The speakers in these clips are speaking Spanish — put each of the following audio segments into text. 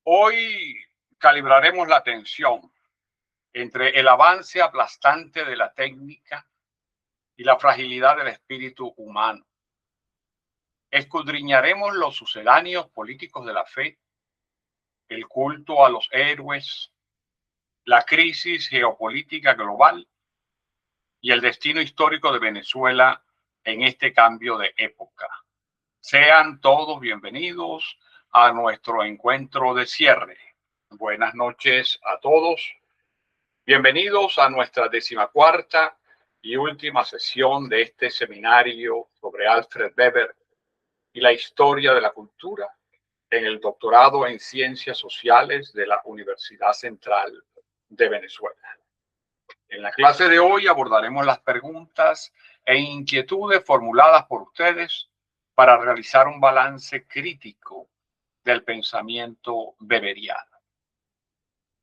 Hoy calibraremos la tensión entre el avance aplastante de la técnica y la fragilidad del espíritu humano. Escudriñaremos los sucedáneos políticos de la fe, el culto a los héroes, la crisis geopolítica global y el destino histórico de Venezuela en este cambio de época. Sean todos bienvenidos a nuestro encuentro de cierre. Buenas noches a todos. Bienvenidos a nuestra 14ª y última sesión de este seminario sobre Alfred Weber y la historia de la cultura en el doctorado en Ciencias Sociales de la Universidad Central de Venezuela. En la clase de hoy abordaremos las preguntas e inquietudes formuladas por ustedes para realizar un balance crítico del pensamiento weberiano.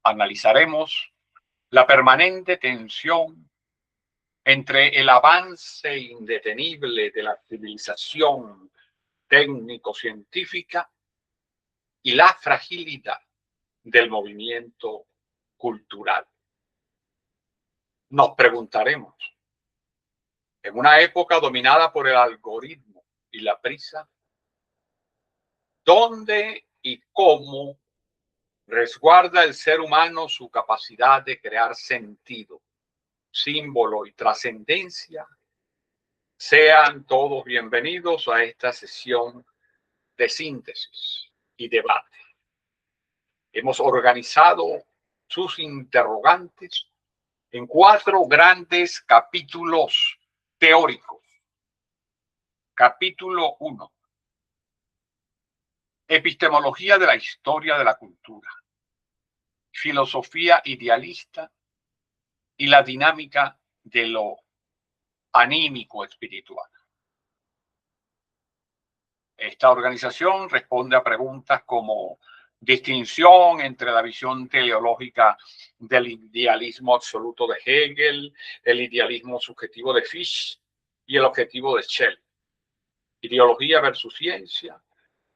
Analizaremos la permanente tensión entre el avance indetenible de la civilización técnico-científica y la fragilidad del movimiento cultural. Nos preguntaremos, en una época dominada por el algoritmo y la prisa, ¿dónde y cómo resguarda el ser humano su capacidad de crear sentido, símbolo y trascendencia? Sean todos bienvenidos a esta sesión de síntesis y debate. Hemos organizado sus interrogantes en 4 grandes capítulos teóricos. Capítulo 1. Epistemología de la historia de la cultura. Filosofía idealista y la dinámica de lo anímico espiritual. Esta organización responde a preguntas como distinción entre la visión teleológica del idealismo absoluto de Hegel, el idealismo subjetivo de Fichte y el objetivo de Schelling. Ideología versus ciencia,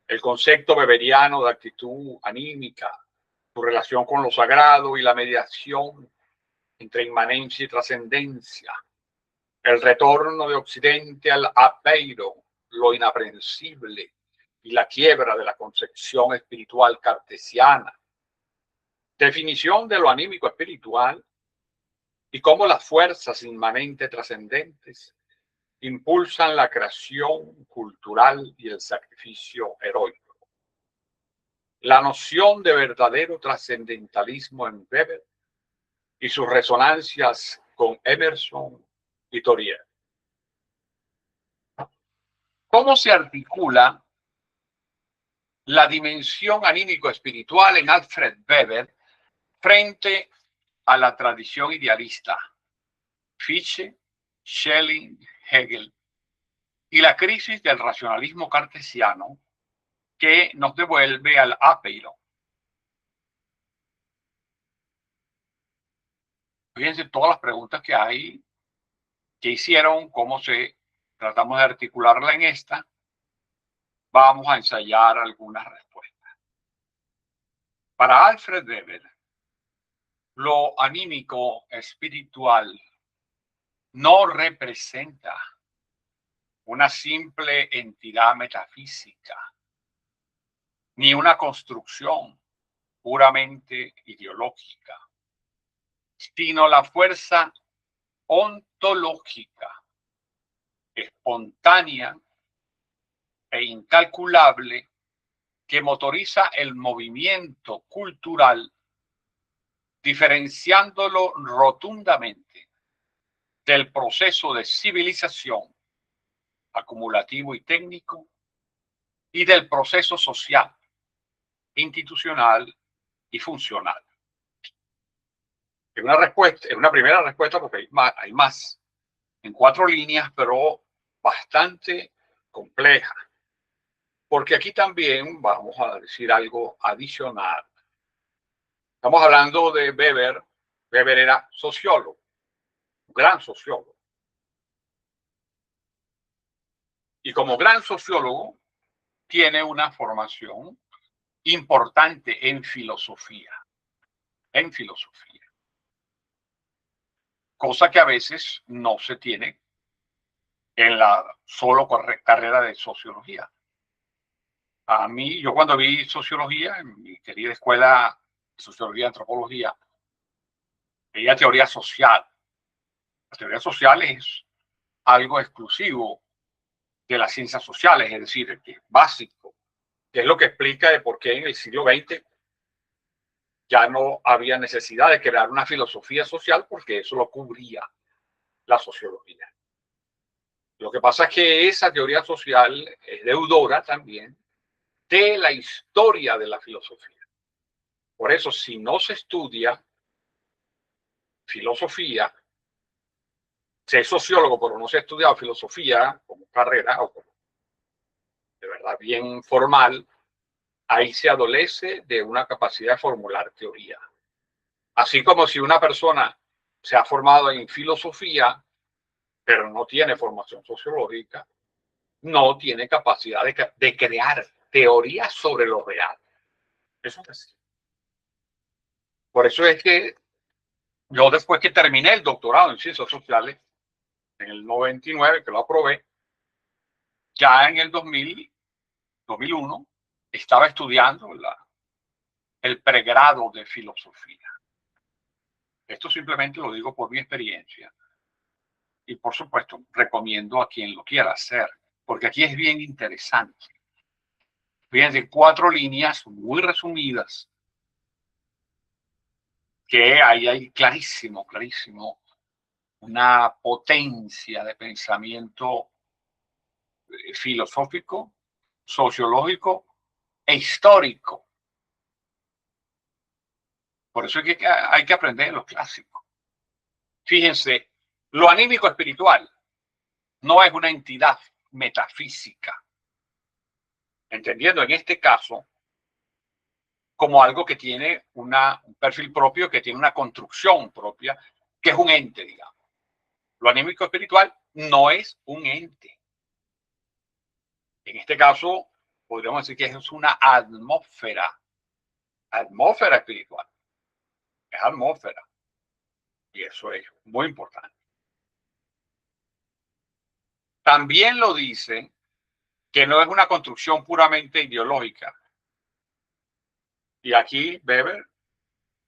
el concepto weberiano de actitud anímica, su relación con lo sagrado y la mediación entre inmanencia y trascendencia, el retorno de Occidente al apeiro, lo inaprensible y la quiebra de la concepción espiritual cartesiana, definición de lo anímico espiritual y cómo las fuerzas inmanentes trascendentes impulsan la creación cultural y el sacrificio heroico. La noción de verdadero trascendentalismo en Weber y sus resonancias con Emerson y Thoreau. ¿Cómo se articula la dimensión anímico-espiritual en Alfred Weber frente a la tradición idealista, Fichte, Schelling, Hegel, y la crisis del racionalismo cartesiano que nos devuelve al apeiro? Fíjense todas las preguntas que hay, que hicieron, tratamos de articularla en esta. Vamos a ensayar algunas respuestas. Para Alfred Weber, lo anímico espiritual no representa una simple entidad metafísica, ni una construcción puramente ideológica, sino la fuerza ontológica, espontánea e incalculable que motoriza el movimiento cultural, diferenciándolo rotundamente del proceso de civilización acumulativo y técnico y del proceso social, institucional y funcional. Es una primera respuesta porque hay más, en 4 líneas, pero bastante compleja. Porque aquí también vamos a decir algo adicional. Estamos hablando de Weber. Weber era sociólogo, un gran sociólogo. Y como gran sociólogo tiene una formación importante en filosofía. En filosofía. Cosa que a veces no se tiene en la solo carrera de sociología. A mí, yo cuando vi sociología, en mi querida escuela de sociología y antropología, veía teoría social. La teoría social es algo exclusivo de las ciencias sociales, es decir, que es básico, que es lo que explica de por qué en el siglo XX ya no había necesidad de crear una filosofía social, porque eso lo cubría la sociología. Lo que pasa es que esa teoría social es deudora también de la historia de la filosofía. Por eso, si no se estudia filosofía, se es sociólogo, pero no se ha estudiado filosofía como carrera o como de verdad bien formal, ahí se adolece de una capacidad de formular teoría. Así como si una persona se ha formado en filosofía, pero no tiene formación sociológica, no tiene capacidad de crear teorías sobre lo real. Eso es así. Por eso es que yo, después que terminé el doctorado en ciencias sociales, en el 99, que lo aprobé, ya en el 2001, estaba estudiando el pregrado de filosofía. Esto simplemente lo digo por mi experiencia. Y por supuesto, recomiendo a quien lo quiera hacer, porque aquí es bien interesante. Fíjense, 4 líneas muy resumidas, que ahí hay clarísimo, clarísimo, una potencia de pensamiento filosófico, sociológico e histórico. Por eso hay que aprender los clásicos. Fíjense, lo anímico espiritual no es una entidad metafísica, entendiendo en este caso como algo que tiene un perfil propio, que tiene una construcción propia, que es un ente, digamos. Lo anímico espiritual no es un ente. En este caso, podríamos decir que es una atmósfera espiritual. Es atmósfera. Y eso es muy importante. También lo dice que no es una construcción puramente ideológica. Y aquí Weber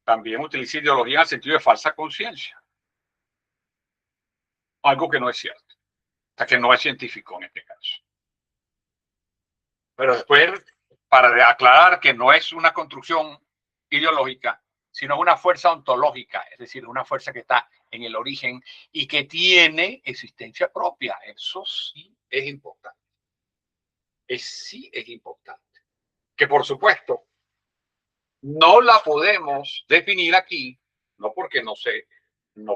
también utiliza ideología en el sentido de falsa conciencia. Algo que no es cierto. O sea, que no es científico en este caso. Pero después, para aclarar que no es una construcción ideológica, sino una fuerza ontológica, es decir, una fuerza que está en el origen y que tiene existencia propia. Eso sí es importante. Sí es importante. Que por supuesto, no la podemos definir aquí, no porque no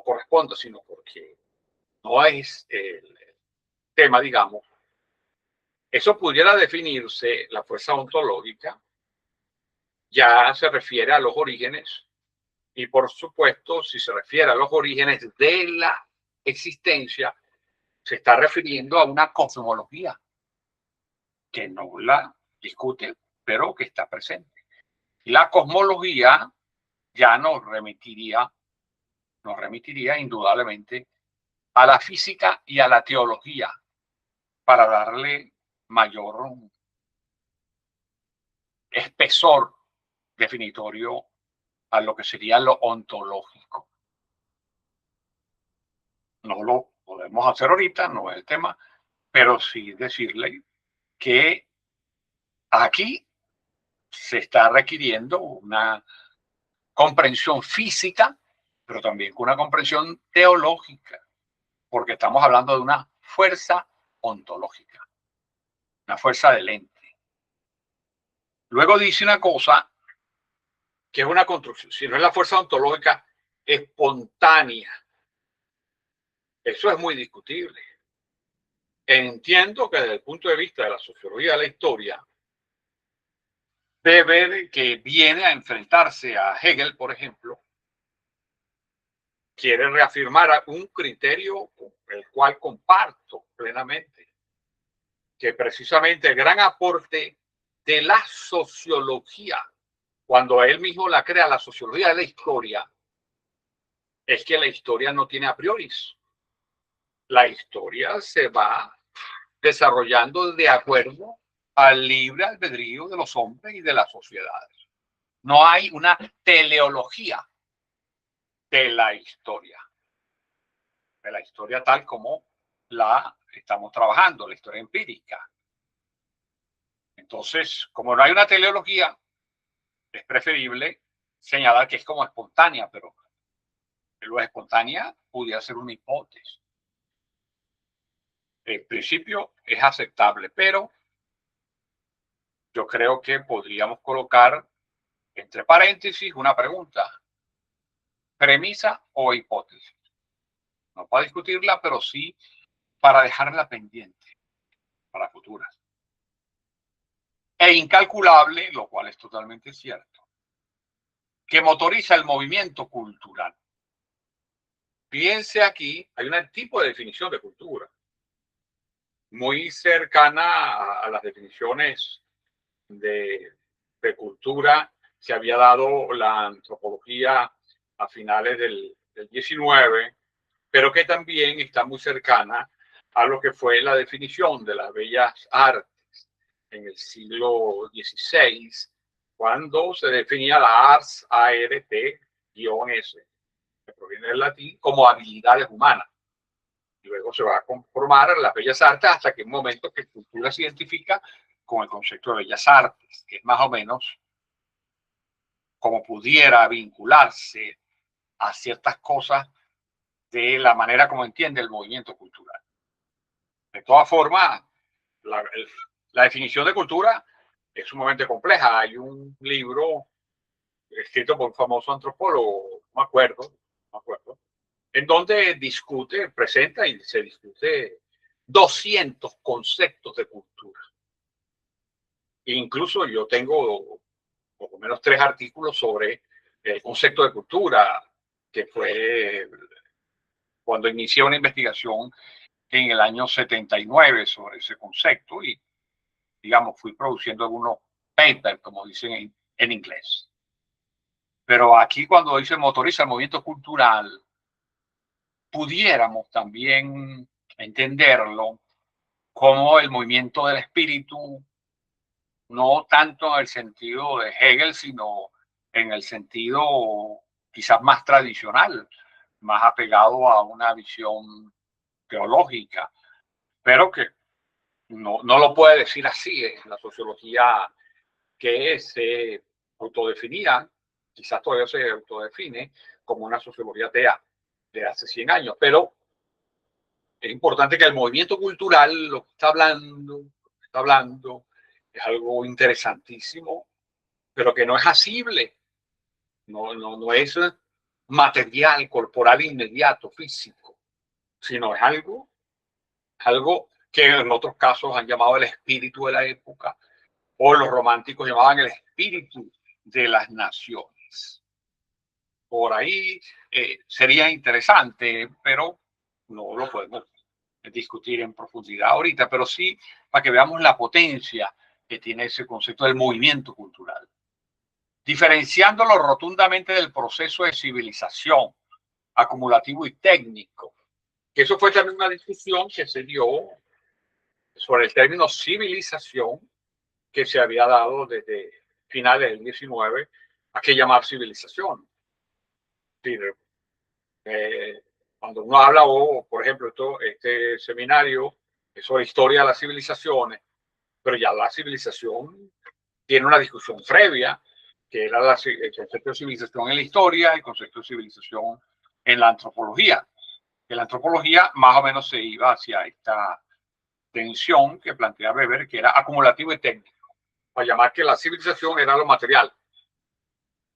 corresponda, sino porque no es el tema, digamos. Eso pudiera definirse, la fuerza ontológica, ya se refiere a los orígenes y por supuesto, si se refiere a los orígenes de la existencia, se está refiriendo a una cosmología que no la discute, pero que está presente. Y la cosmología ya nos remitiría indudablemente a la física y a la teología para darle mayor espesor definitorio a lo que sería lo ontológico. No lo podemos hacer ahorita, no es el tema, pero sí decirle que aquí se está requiriendo una comprensión física, pero también una comprensión teológica, porque estamos hablando de una fuerza ontológica, una fuerza del ente. Luego dice una cosa que es una construcción, si no es la fuerza ontológica espontánea. Eso es muy discutible. Entiendo que desde el punto de vista de la sociología de la historia, Weber, que viene a enfrentarse a Hegel, por ejemplo, quiere reafirmar un criterio con el cual comparto plenamente, que precisamente el gran aporte de la sociología, cuando él mismo la crea, la sociología de la historia, es que la historia no tiene a priori. La historia se va desarrollando de acuerdo al libre albedrío de los hombres y de las sociedades. No hay una teleología de la historia tal como la estamos trabajando, la historia empírica. Entonces, como no hay una teleología, es preferible señalar que es como espontánea, pero lo espontánea pudiera ser una hipótesis. En principio es aceptable, pero yo creo que podríamos colocar entre paréntesis una pregunta: ¿premisa o hipótesis? No para discutirla, pero sí para dejarla pendiente para futuras. E incalculable, lo cual es totalmente cierto, que motoriza el movimiento cultural. Fíjense aquí, hay un tipo de definición de cultura muy cercana a las definiciones de cultura que había dado la antropología a finales del 19, pero que también está muy cercana a lo que fue la definición de las bellas artes en el siglo XVI, cuando se definía la ars, A-R-T-S, que proviene del latín, como habilidades humanas. Y luego se va a conformar las bellas artes hasta que en un momento que cultura se identifica con el concepto de bellas artes, que es más o menos como pudiera vincularse a ciertas cosas de la manera como entiende el movimiento cultural. De todas formas, la definición de cultura es sumamente compleja. Hay un libro escrito por un famoso antropólogo, no me acuerdo, en donde presenta y se discute 200 conceptos de cultura. Incluso yo tengo por lo menos 3 artículos sobre el concepto de cultura, que fue cuando inicié una investigación en el año 79 sobre ese concepto y, digamos, fui produciendo algunos papers, como dicen en inglés. Pero aquí cuando dice motoriza el movimiento cultural, pudiéramos también entenderlo como el movimiento del espíritu, no tanto en el sentido de Hegel, sino en el sentido quizás más tradicional, más apegado a una visión teológica, pero que no lo puede decir así en la sociología que se autodefinía, quizás todavía se autodefine como una sociología atea de hace 100 años, pero es importante que el movimiento cultural, lo que está hablando es algo interesantísimo, pero que no es asible, no es material, corporal, inmediato, físico, sino es algo que en otros casos han llamado el espíritu de la época, o los románticos llamaban el espíritu de las naciones. Por ahí sería interesante, pero no lo podemos discutir en profundidad ahorita, pero sí para que veamos la potencia que tiene ese concepto del movimiento cultural, diferenciándolo rotundamente del proceso de civilización acumulativo y técnico, que eso fue también una discusión que se dio sobre el término civilización, que se había dado desde finales del 19 a qué llamar civilización. Es decir, cuando uno habla, por ejemplo, este seminario es sobre historia de las civilizaciones, pero ya la civilización tiene una discusión previa, que era el concepto de civilización en la historia, el concepto de civilización en la antropología. En la antropología más o menos se iba hacia esta tensión que plantea Weber, que era acumulativo y técnico, para llamar que la civilización era lo material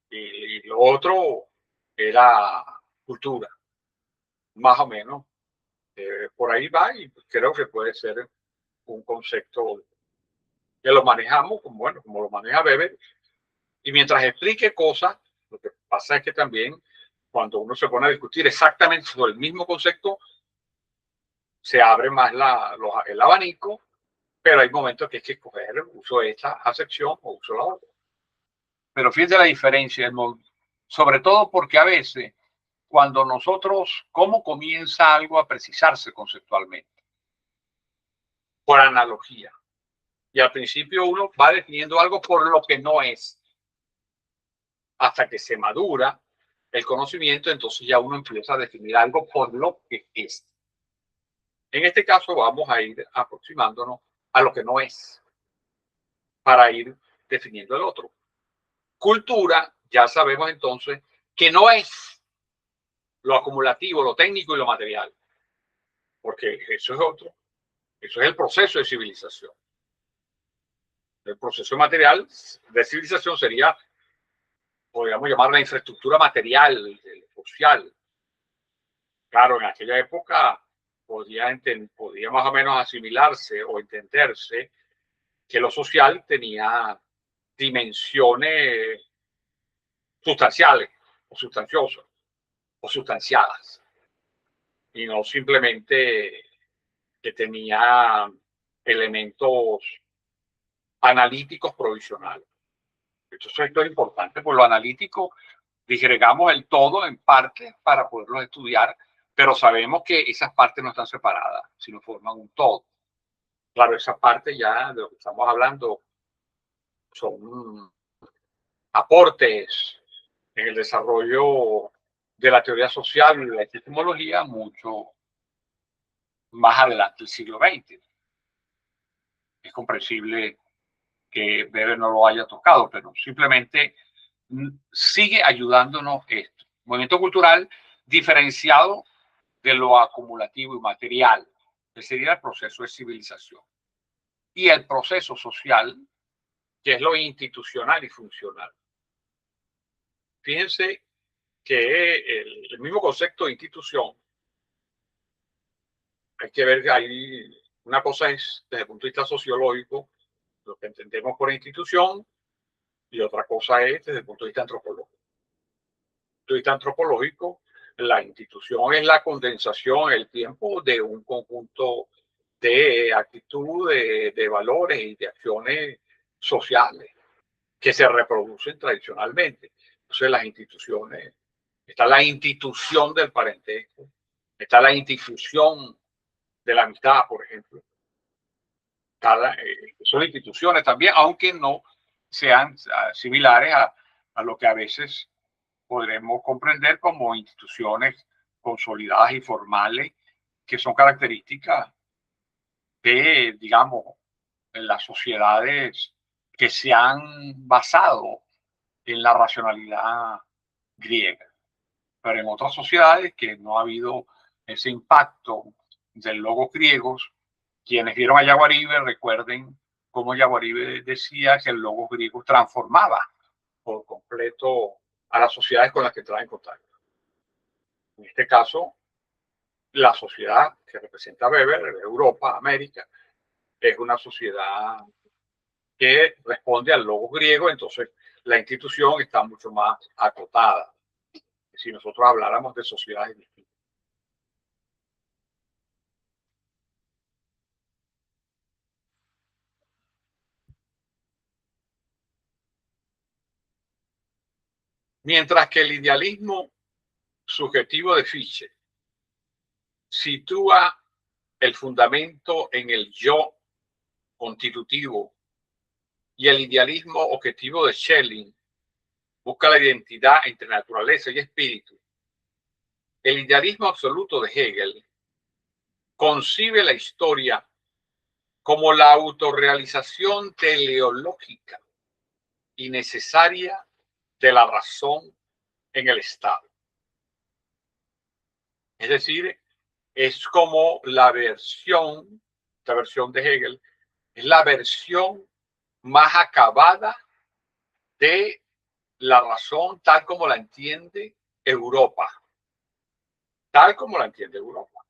y lo otro era cultura, más o menos. Por ahí va y creo que puede ser un concepto que lo manejamos como lo maneja Weber. Y mientras explique cosas, lo que pasa es que también cuando uno se pone a discutir exactamente sobre el mismo concepto, se abre más el abanico, pero hay momentos que hay que escoger uso esta acepción o uso la otra. Pero fíjense la diferencia, sobre todo porque a veces cuando nosotros, ¿cómo comienza algo a precisarse conceptualmente? Por analogía. Y al principio uno va definiendo algo por lo que no es. Hasta que se madura el conocimiento, entonces ya uno empieza a definir algo por lo que es. En este caso vamos a ir aproximándonos a lo que no es, para ir definiendo el otro. Cultura, ya sabemos entonces que no es lo acumulativo, lo técnico y lo material, porque eso es otro. Eso es el proceso de civilización. El proceso material de civilización sería, podríamos llamar, la infraestructura material, social. Claro, en aquella época podía más o menos asimilarse o entenderse que lo social tenía dimensiones sustanciales o sustanciosas o sustanciadas y no simplemente que tenía elementos analíticos provisionales. Entonces esto es importante, por lo analítico disgregamos el todo en partes para poderlo estudiar, pero sabemos que esas partes no están separadas, sino forman un todo. Claro, esas partes ya de lo que estamos hablando son aportes en el desarrollo de la teoría social y de la epistemología mucho más adelante del siglo XX. Es comprensible que Weber no lo haya tocado, pero simplemente sigue ayudándonos esto. Movimiento cultural diferenciado de lo acumulativo y material, que sería el proceso de civilización. Y el proceso social, que es lo institucional y funcional. Fíjense que el mismo concepto de institución, hay que ver que hay una cosa es desde el punto de vista sociológico, lo que entendemos por institución, y otra cosa es desde el punto de vista antropológico. Desde el punto de vista antropológico, la institución es la condensación en el tiempo de un conjunto de actitudes, de valores y de acciones sociales que se reproducen tradicionalmente. Entonces las instituciones, está la institución del parentesco, está la institución de la amistad, por ejemplo. Son instituciones también, aunque no sean similares a lo que a veces podremos comprender como instituciones consolidadas y formales, que son características de, digamos, en las sociedades que se han basado en la racionalidad griega. Pero en otras sociedades que no ha habido ese impacto del logos griegos, quienes vieron a Yaguaribe recuerden cómo Yaguaribe decía que el logos griego transformaba por completo a las sociedades con las que entraba en contacto. En este caso, la sociedad que representa Weber, Europa, América, es una sociedad que responde al logos griego, entonces la institución está mucho más acotada. Si nosotros habláramos de sociedades distintas. Mientras que el idealismo subjetivo de Fichte sitúa el fundamento en el yo constitutivo y el idealismo objetivo de Schelling busca la identidad entre naturaleza y espíritu, el idealismo absoluto de Hegel concibe la historia como la autorrealización teleológica y necesaria de la razón en el Estado. Es decir, es como la versión de Hegel, es la versión más acabada de la razón tal como la entiende Europa. Tal como la entiende Europa.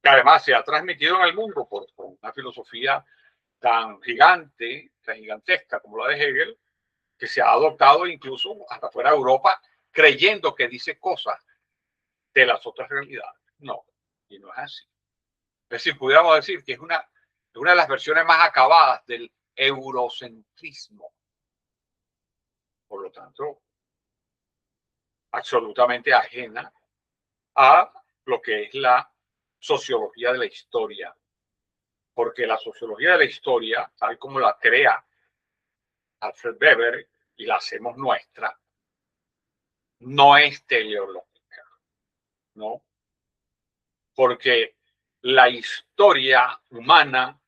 Que además se ha transmitido en el mundo por una filosofía tan gigante, tan gigantesca como la de Hegel, que se ha adoptado incluso hasta fuera de Europa, creyendo que dice cosas de las otras realidades. No, y no es así. Es decir, pudiéramos decir que es una una de las versiones más acabadas del eurocentrismo. Por lo tanto, absolutamente ajena a lo que es la sociología de la historia. Porque la sociología de la historia, tal como la crea Alfred Weber y la hacemos nuestra, no es teleológica, ¿no? Porque la historia humana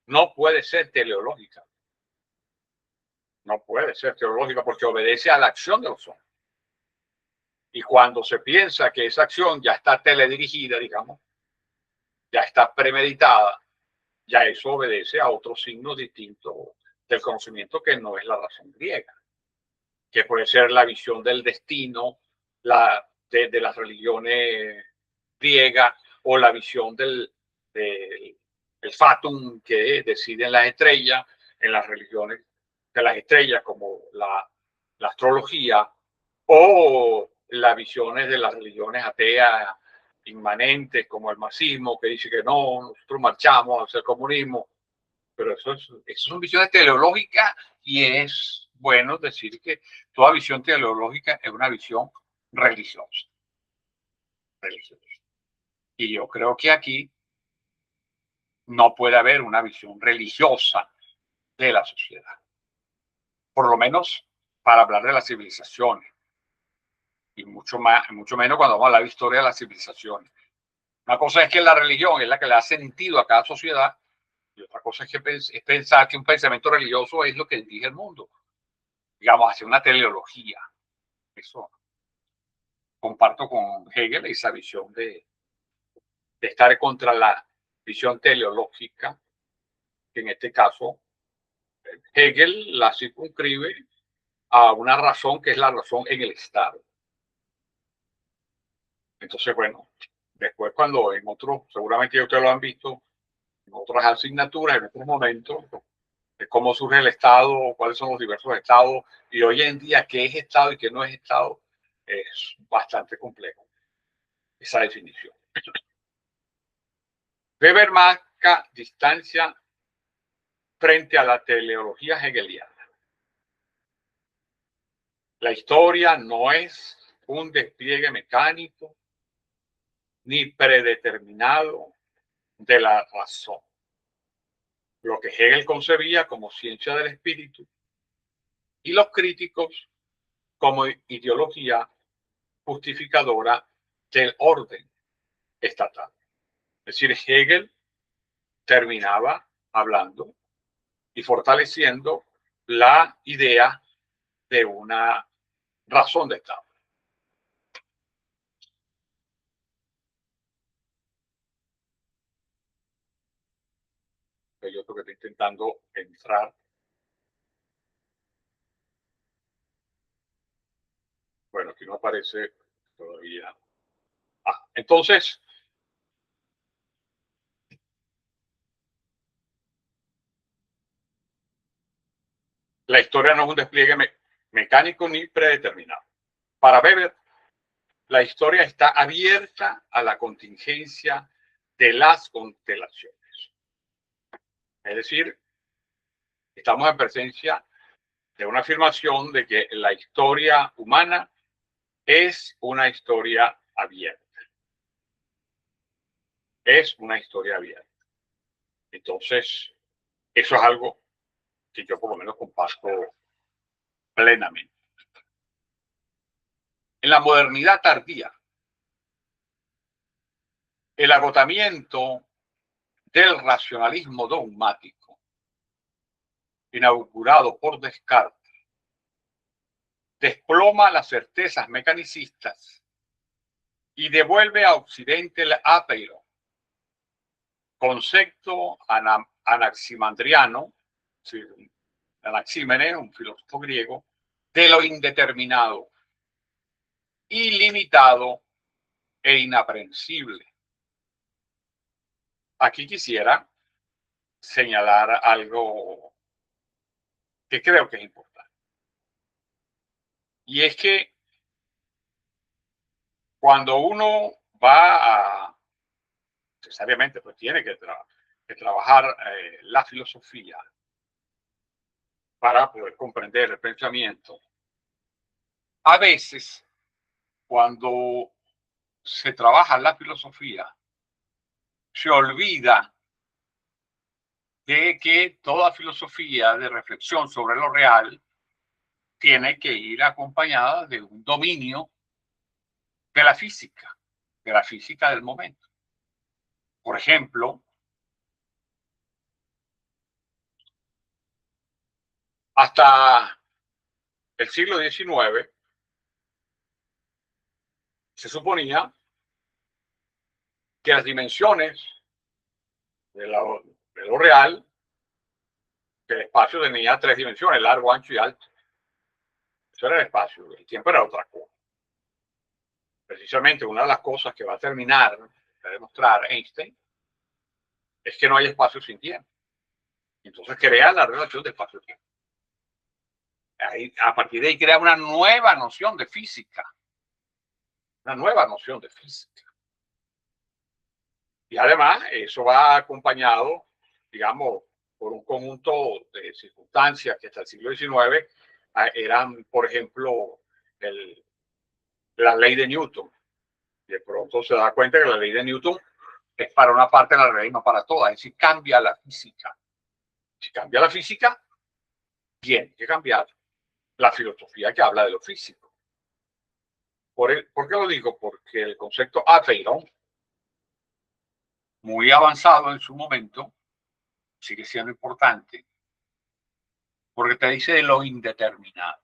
no puede ser teleológica. No puede ser teleológica porque obedece a la acción de los hombres. Y cuando se piensa que esa acción ya está teledirigida, digamos, ya está premeditada, ya eso obedece a otros signos distintos del conocimiento que no es la razón griega, que puede ser la visión del destino de las religiones griegas o la visión del fatum que deciden las estrellas en las religiones de las estrellas como la astrología o las visiones de las religiones ateas inmanentes como el marxismo que dice que no, nosotros marchamos hacia el comunismo, pero eso son visiones teleológicas y es bueno decir que toda visión teleológica es una visión religiosa. Y yo creo que aquí no puede haber una visión religiosa de la sociedad, por lo menos para hablar de las civilizaciones y mucho menos cuando vamos a hablar de historia de las civilizaciones. Una cosa es que la religión es la que le da sentido a cada sociedad y otra cosa es que es pensar que un pensamiento religioso es lo que dirige el mundo, digamos, hacia una teleología. Eso comparto con Hegel esa visión de estar contra la visión teleológica, que en este caso Hegel la circunscribe a una razón que es la razón en el Estado. Entonces, bueno, después cuando en otros, seguramente ustedes lo han visto, en otras asignaturas, en otros momentos, de cómo surge el Estado, cuáles son los diversos estados, y hoy en día qué es Estado y qué no es Estado, es bastante complejo esa definición. Weber marca distancia frente a la teleología hegeliana. La historia no es un despliegue mecánico ni predeterminado de la razón. Lo que Hegel concebía como ciencia del espíritu y los críticos como ideología justificadora del orden estatal. Es decir, Hegel terminaba hablando y fortaleciendo la idea de una razón de Estado. Yo creo que estoy intentando entrar. Bueno, aquí no aparece todavía. Entonces, la historia no es un despliegue mecánico ni predeterminado. Para Weber, la historia está abierta a la contingencia de las constelaciones. Es decir, estamos en presencia de una afirmación de que la historia humana es una historia abierta. Es una historia abierta. Entonces, eso es algo que yo por lo menos comparto plenamente. En la modernidad tardía, el agotamiento del racionalismo dogmático, inaugurado por Descartes, desploma las certezas mecanicistas y devuelve a Occidente el ápeiro, concepto anaximandriano, Anaxímenes, un filósofo griego, de lo indeterminado, ilimitado e inaprensible. Aquí quisiera señalar algo que creo que es importante. Y es que cuando uno va a, necesariamente, pues tiene que de trabajar la filosofía para poder comprender el pensamiento. A veces, cuando se trabaja la filosofía, se olvida de que toda filosofía de reflexión sobre lo real tiene que ir acompañada de un dominio de la física del momento. Por ejemplo, hasta el siglo XIX se suponía que las dimensiones de lo real, que el espacio tenía 3 dimensiones, largo, ancho y alto. Eso era el espacio, el tiempo era otra cosa. Precisamente una de las cosas que va a terminar de demostrar Einstein es que no hay espacio sin tiempo. Entonces crea la relación de espacio-tiempo. A partir de ahí crea una nueva noción de física. Una nueva noción de física. Y además eso va acompañado, digamos, por un conjunto de circunstancias que hasta el siglo XIX eran, por ejemplo, la ley de Newton. Y de pronto se da cuenta que la ley de Newton es para una parte de la realidad y no para todas. Es decir, cambia la física. Si cambia la física, tiene que cambiar la filosofía que habla de lo físico. ¿Por qué lo digo? Porque el concepto Apeiron, muy avanzado en su momento, sigue siendo importante, porque te dice de lo indeterminado,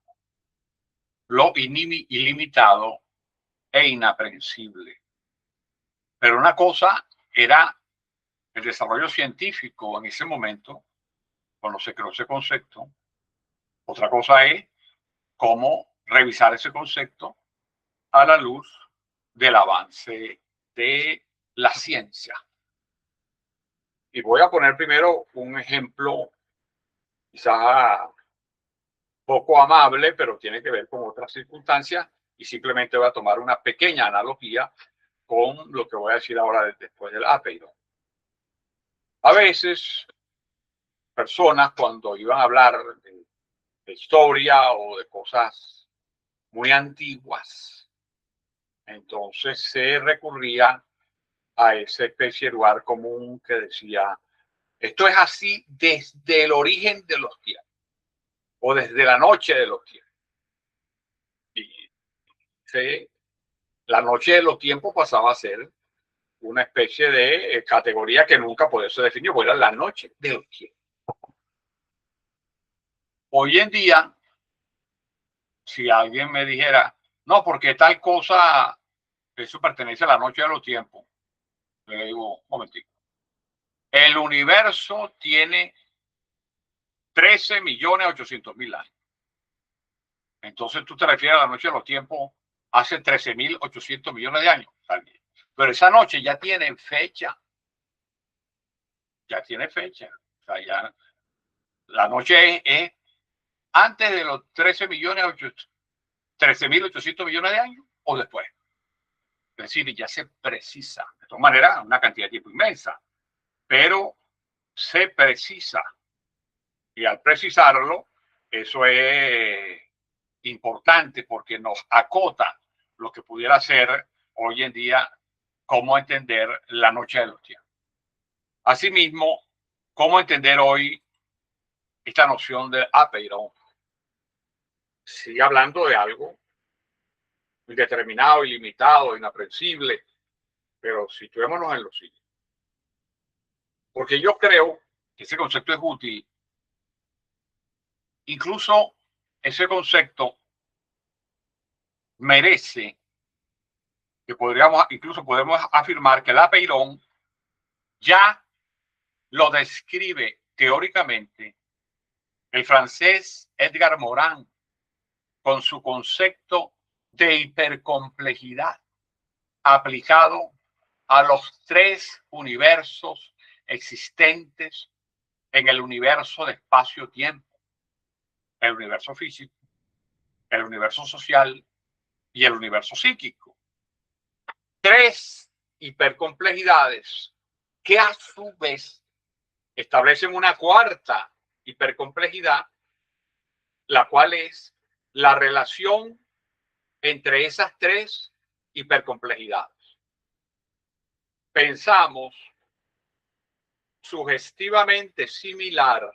lo ilimitado e inaprehensible. Pero una cosa era el desarrollo científico en ese momento, cuando se creó ese concepto. Otra cosa es cómo revisar ese concepto a la luz del avance de la ciencia. Y voy a poner primero un ejemplo quizá poco amable, pero tiene que ver con otras circunstancias, y simplemente voy a tomar una pequeña analogía con lo que voy a decir ahora después del Apeiron. A veces, personas cuando iban a hablar de historia o de cosas muy antiguas, entonces se recurría a esa especie de lugar común que decía, esto es así desde el origen de los tiempos o desde la noche de los tiempos. Y la noche de los tiempos pasaba a ser una especie de categoría que nunca por eso se definió, porque era la noche de los tiempos. Hoy en día, si alguien me dijera, no, porque tal cosa, eso pertenece a la noche de los tiempos, le digo, un momentito. El universo tiene 13.800.000 años. Entonces tú te refieres a la noche de los tiempos hace 13.800 millones de años. También. Pero esa noche ya tiene fecha. Ya tiene fecha. O sea, ya la noche es antes de los 13.800 millones de años o después. Es decir, ya se precisa. De todas maneras, una cantidad de tiempo inmensa. Pero se precisa. Y al precisarlo, eso es importante porque nos acota lo que pudiera ser hoy en día cómo entender la noche de los tiempos. Asimismo, cómo entender hoy esta noción de Apeiron. Sigue hablando de algo indeterminado, ilimitado, inaprehensible, pero situémonos en lo siguiente. Porque yo creo que ese concepto es útil. Incluso ese concepto merece que podemos afirmar que el Apeiron ya lo describe teóricamente el francés Edgar Morin con su concepto de hipercomplejidad aplicado a los 3 universos existentes en el universo de espacio-tiempo: el universo físico, el universo social y el universo psíquico. 3 hipercomplejidades que a su vez establecen una cuarta hipercomplejidad, la cual es la relación entre esas tres hipercomplejidades. Pensamos sugestivamente similar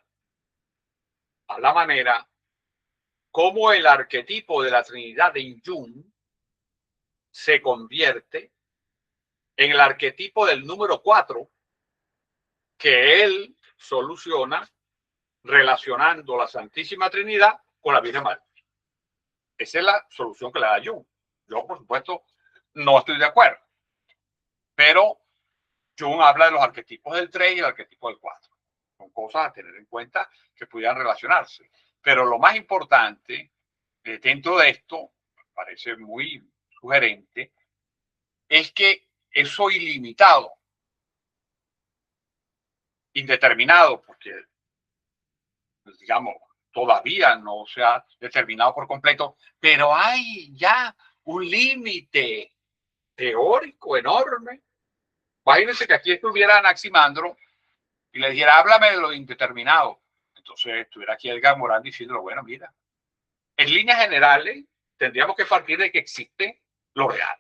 a la manera como el arquetipo de la Trinidad de Jung se convierte en el arquetipo del número 4 que él soluciona relacionando la Santísima Trinidad con la Virgen María. Esa es la solución que le da Jung. Yo, por supuesto, no estoy de acuerdo, pero Jung habla de los arquetipos del 3 y el arquetipo del 4. Son cosas a tener en cuenta que pudieran relacionarse. Pero lo más importante dentro de esto, me parece muy sugerente, es que eso ilimitado, indeterminado, porque, digamos, todavía no se ha determinado por completo, pero hay ya un límite teórico enorme. Imagínense que aquí estuviera Anaximandro y le dijera, háblame de lo indeterminado. Entonces estuviera aquí Edgar Morán diciendo, bueno, mira, en líneas generales tendríamos que partir de que existe lo real.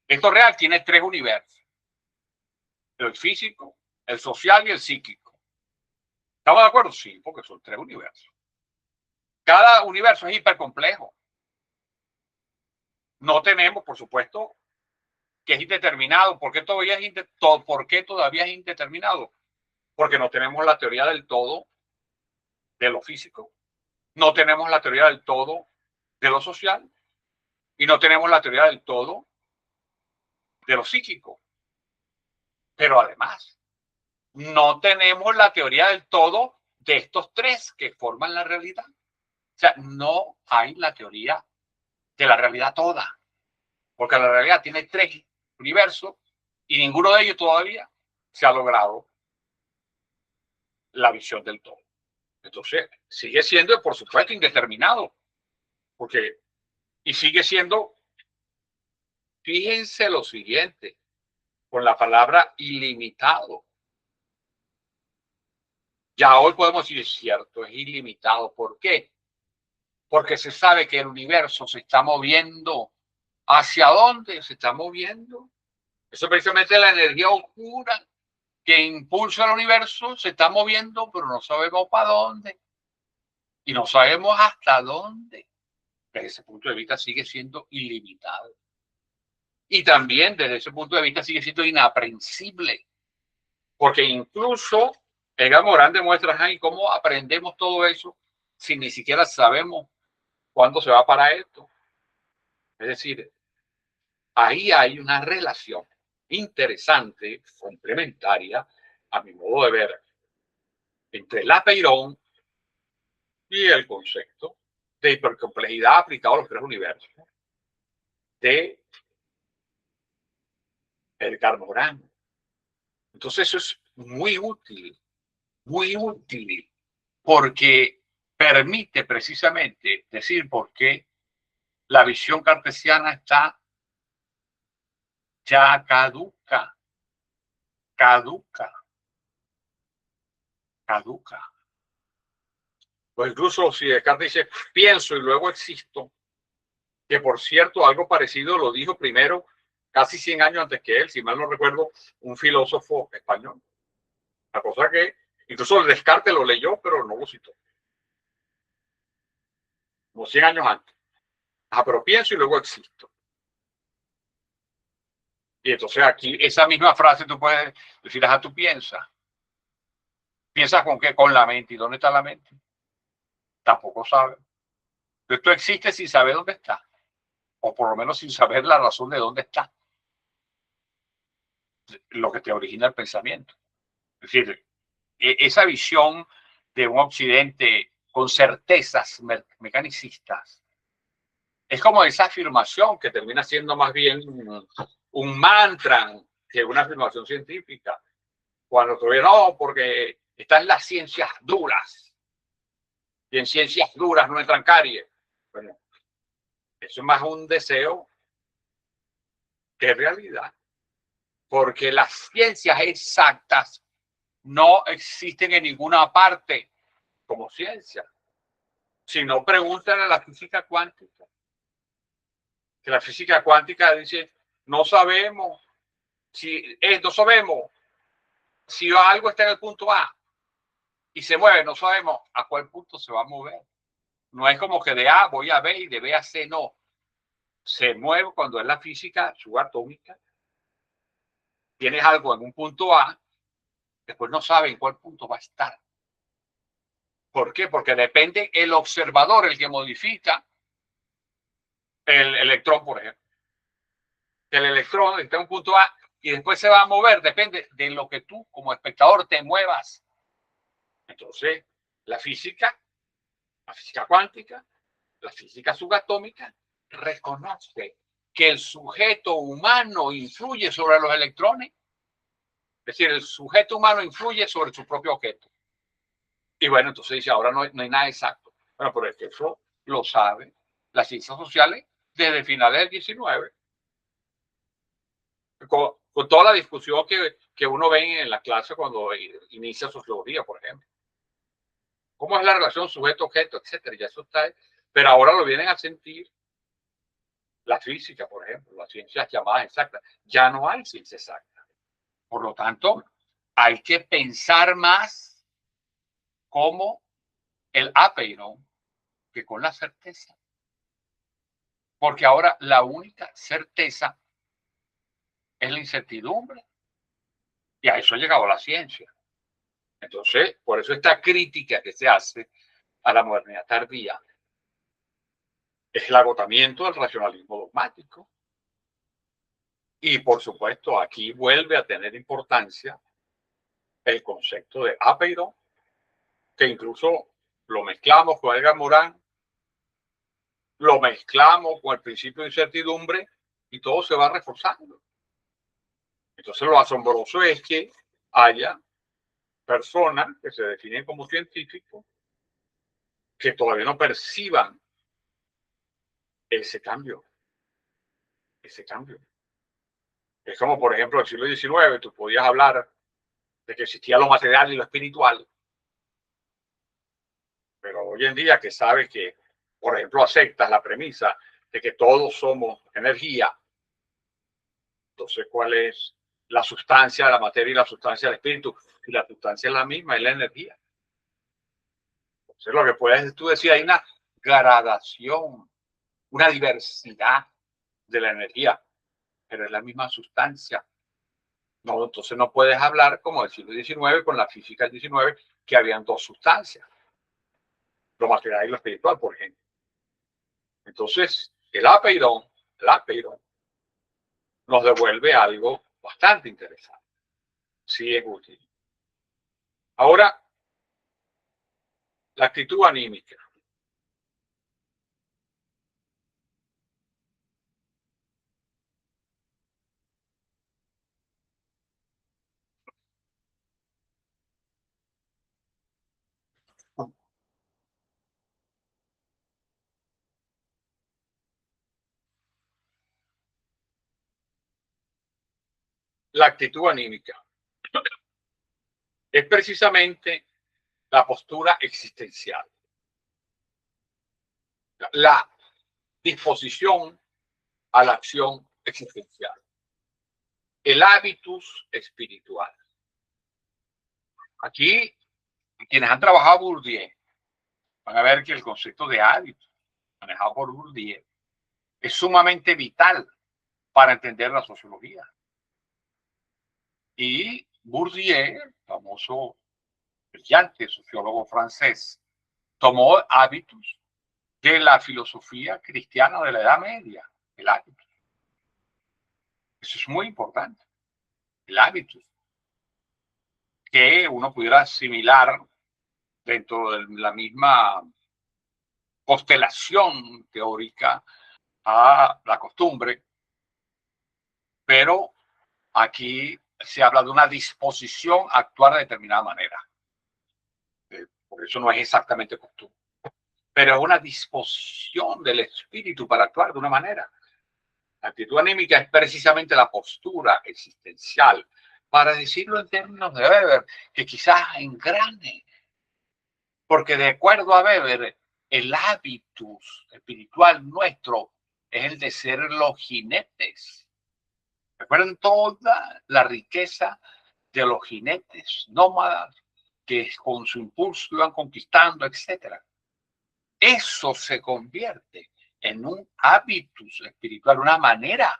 Esto real tiene tres universos: el físico, el social y el psíquico. ¿Estamos de acuerdo? Sí, porque son tres universos. Cada universo es hipercomplejo. No tenemos, por supuesto, que es indeterminado. ¿Por qué todavía es indeterminado? Porque no tenemos la teoría del todo de lo físico, no tenemos la teoría del todo de lo social y no tenemos la teoría del todo de lo psíquico. Pero además, no tenemos la teoría del todo de estos tres que forman la realidad. O sea, no hay la teoría de la realidad toda, porque la realidad tiene tres universos y ninguno de ellos todavía se ha logrado la visión del todo. Entonces, sigue siendo, por supuesto, indeterminado, porque, y sigue siendo, fíjense lo siguiente, con la palabra ilimitado. Ya hoy podemos decir, es cierto, es ilimitado. ¿Por qué? Porque se sabe que el universo se está moviendo. ¿Hacia dónde se está moviendo? Eso es precisamente la energía oscura que impulsa el universo, se está moviendo, pero no sabemos para dónde. Y no sabemos hasta dónde. Desde ese punto de vista sigue siendo ilimitado. Y también desde ese punto de vista sigue siendo inaprensible. Porque incluso Edgar Morán demuestra ahí cómo aprendemos todo eso si ni siquiera sabemos cuándo se va a parar esto. Es decir, ahí hay una relación interesante, complementaria, a mi modo de ver, entre la Peirón y el concepto de hipercomplejidad aplicado a los tres universos de Edgar Morán. Entonces eso es muy útil, porque permite precisamente decir por qué la visión cartesiana está ya caduca. Pues incluso si Descartes dice, pienso y luego existo, que por cierto, algo parecido lo dijo primero, casi 100 años antes que él, si mal no recuerdo, un filósofo español. La cosa que incluso Descartes lo leyó, pero no lo citó. Como 100 años antes. Pero pienso y luego existo. Y entonces aquí, esa misma frase tú puedes decir, tú piensas. ¿Piensas con qué? Con la mente. ¿Y dónde está la mente? Tampoco sabes. Entonces tú existes sin saber dónde está. O por lo menos sin saber la razón de dónde está. Lo que te origina el pensamiento. Es decir, esa visión de un occidente con certezas mecanicistas es como esa afirmación que termina siendo más bien un mantra que una afirmación científica. Cuando todavía no, porque están en las ciencias duras y en ciencias duras no entran caries. Bueno, eso es más un deseo que realidad, porque las ciencias exactas no existen en ninguna parte como ciencia. Si no, pregúntale a la física cuántica. Que la física cuántica dice, no sabemos no sabemos si algo está en el punto A y se mueve, no sabemos a cuál punto se va a mover. No es como que de A voy a B y de B a C, no. Se mueve cuando es la física subatómica. Tienes algo en un punto A, después no sabe en cuál punto va a estar. ¿Por qué? Porque depende el observador, el que modifica el electrón, por ejemplo. El electrón está en un punto A y después se va a mover, depende de lo que tú como espectador te muevas. Entonces, la física cuántica, la física subatómica, reconoce que el sujeto humano influye sobre los electrones. Es decir, el sujeto humano influye sobre su propio objeto. Y bueno, entonces dice, ahora no hay nada exacto. Bueno, pero es que eso lo sabe las ciencias sociales desde finales del 19. Con toda la discusión que uno ve en la clase cuando inicia sociología, por ejemplo. ¿Cómo es la relación sujeto-objeto, etcétera? Ya eso está. Pero ahora lo vienen a sentir la física, por ejemplo, las ciencias llamadas exactas. Ya no hay ciencia exacta. Por lo tanto, hay que pensar más como el apeiron que con la certeza. Porque ahora la única certeza es la incertidumbre. Y a eso ha llegado la ciencia. Entonces, por eso esta crítica que se hace a la modernidad tardía es el agotamiento del racionalismo dogmático. Y por supuesto, aquí vuelve a tener importancia el concepto de apeiron, que incluso lo mezclamos con Edgar Morin, lo mezclamos con el principio de incertidumbre y todo se va reforzando. Entonces, lo asombroso es que haya personas que se definen como científicos que todavía no perciban ese cambio. Ese cambio. Es como, por ejemplo, en el siglo XIX, tú podías hablar de que existía lo material y lo espiritual, pero hoy en día que sabes que, por ejemplo, aceptas la premisa de que todos somos energía, entonces, ¿cuál es la sustancia de la materia y la sustancia del espíritu? Si la sustancia es la misma, es la energía. Entonces, lo que puedes tú decir, hay una gradación, una diversidad de la energía, pero es la misma sustancia. No, entonces no puedes hablar como del siglo XIX con la física del 19, que habían dos sustancias, lo material y lo espiritual, por ejemplo. Entonces, el apeiron nos devuelve algo bastante interesante. Sí es útil. Ahora, la actitud anímica. La actitud anímica es precisamente la postura existencial, la disposición a la acción existencial, el hábitus espiritual. Aquí, quienes han trabajado Bourdieu van a ver que el concepto de hábitos manejado por Bourdieu es sumamente vital para entender la sociología. Y Bourdieu, famoso, brillante sociólogo francés, tomó hábitos de la filosofía cristiana de la Edad Media, el hábito. Eso es muy importante, el hábito, que uno pudiera asimilar dentro de la misma constelación teórica a la costumbre, pero aquí se habla de una disposición a actuar de determinada manera. Por eso no es exactamente costumbre, pero es una disposición del espíritu para actuar de una manera. La actitud anímica es precisamente la postura existencial, para decirlo en términos de Weber, que quizás engrane, porque de acuerdo a Weber, el hábitus espiritual nuestro es el de ser los jinetes. Recuerden toda la riqueza de los jinetes nómadas que con su impulso iban conquistando, etcétera. Eso se convierte en un hábitus espiritual, una manera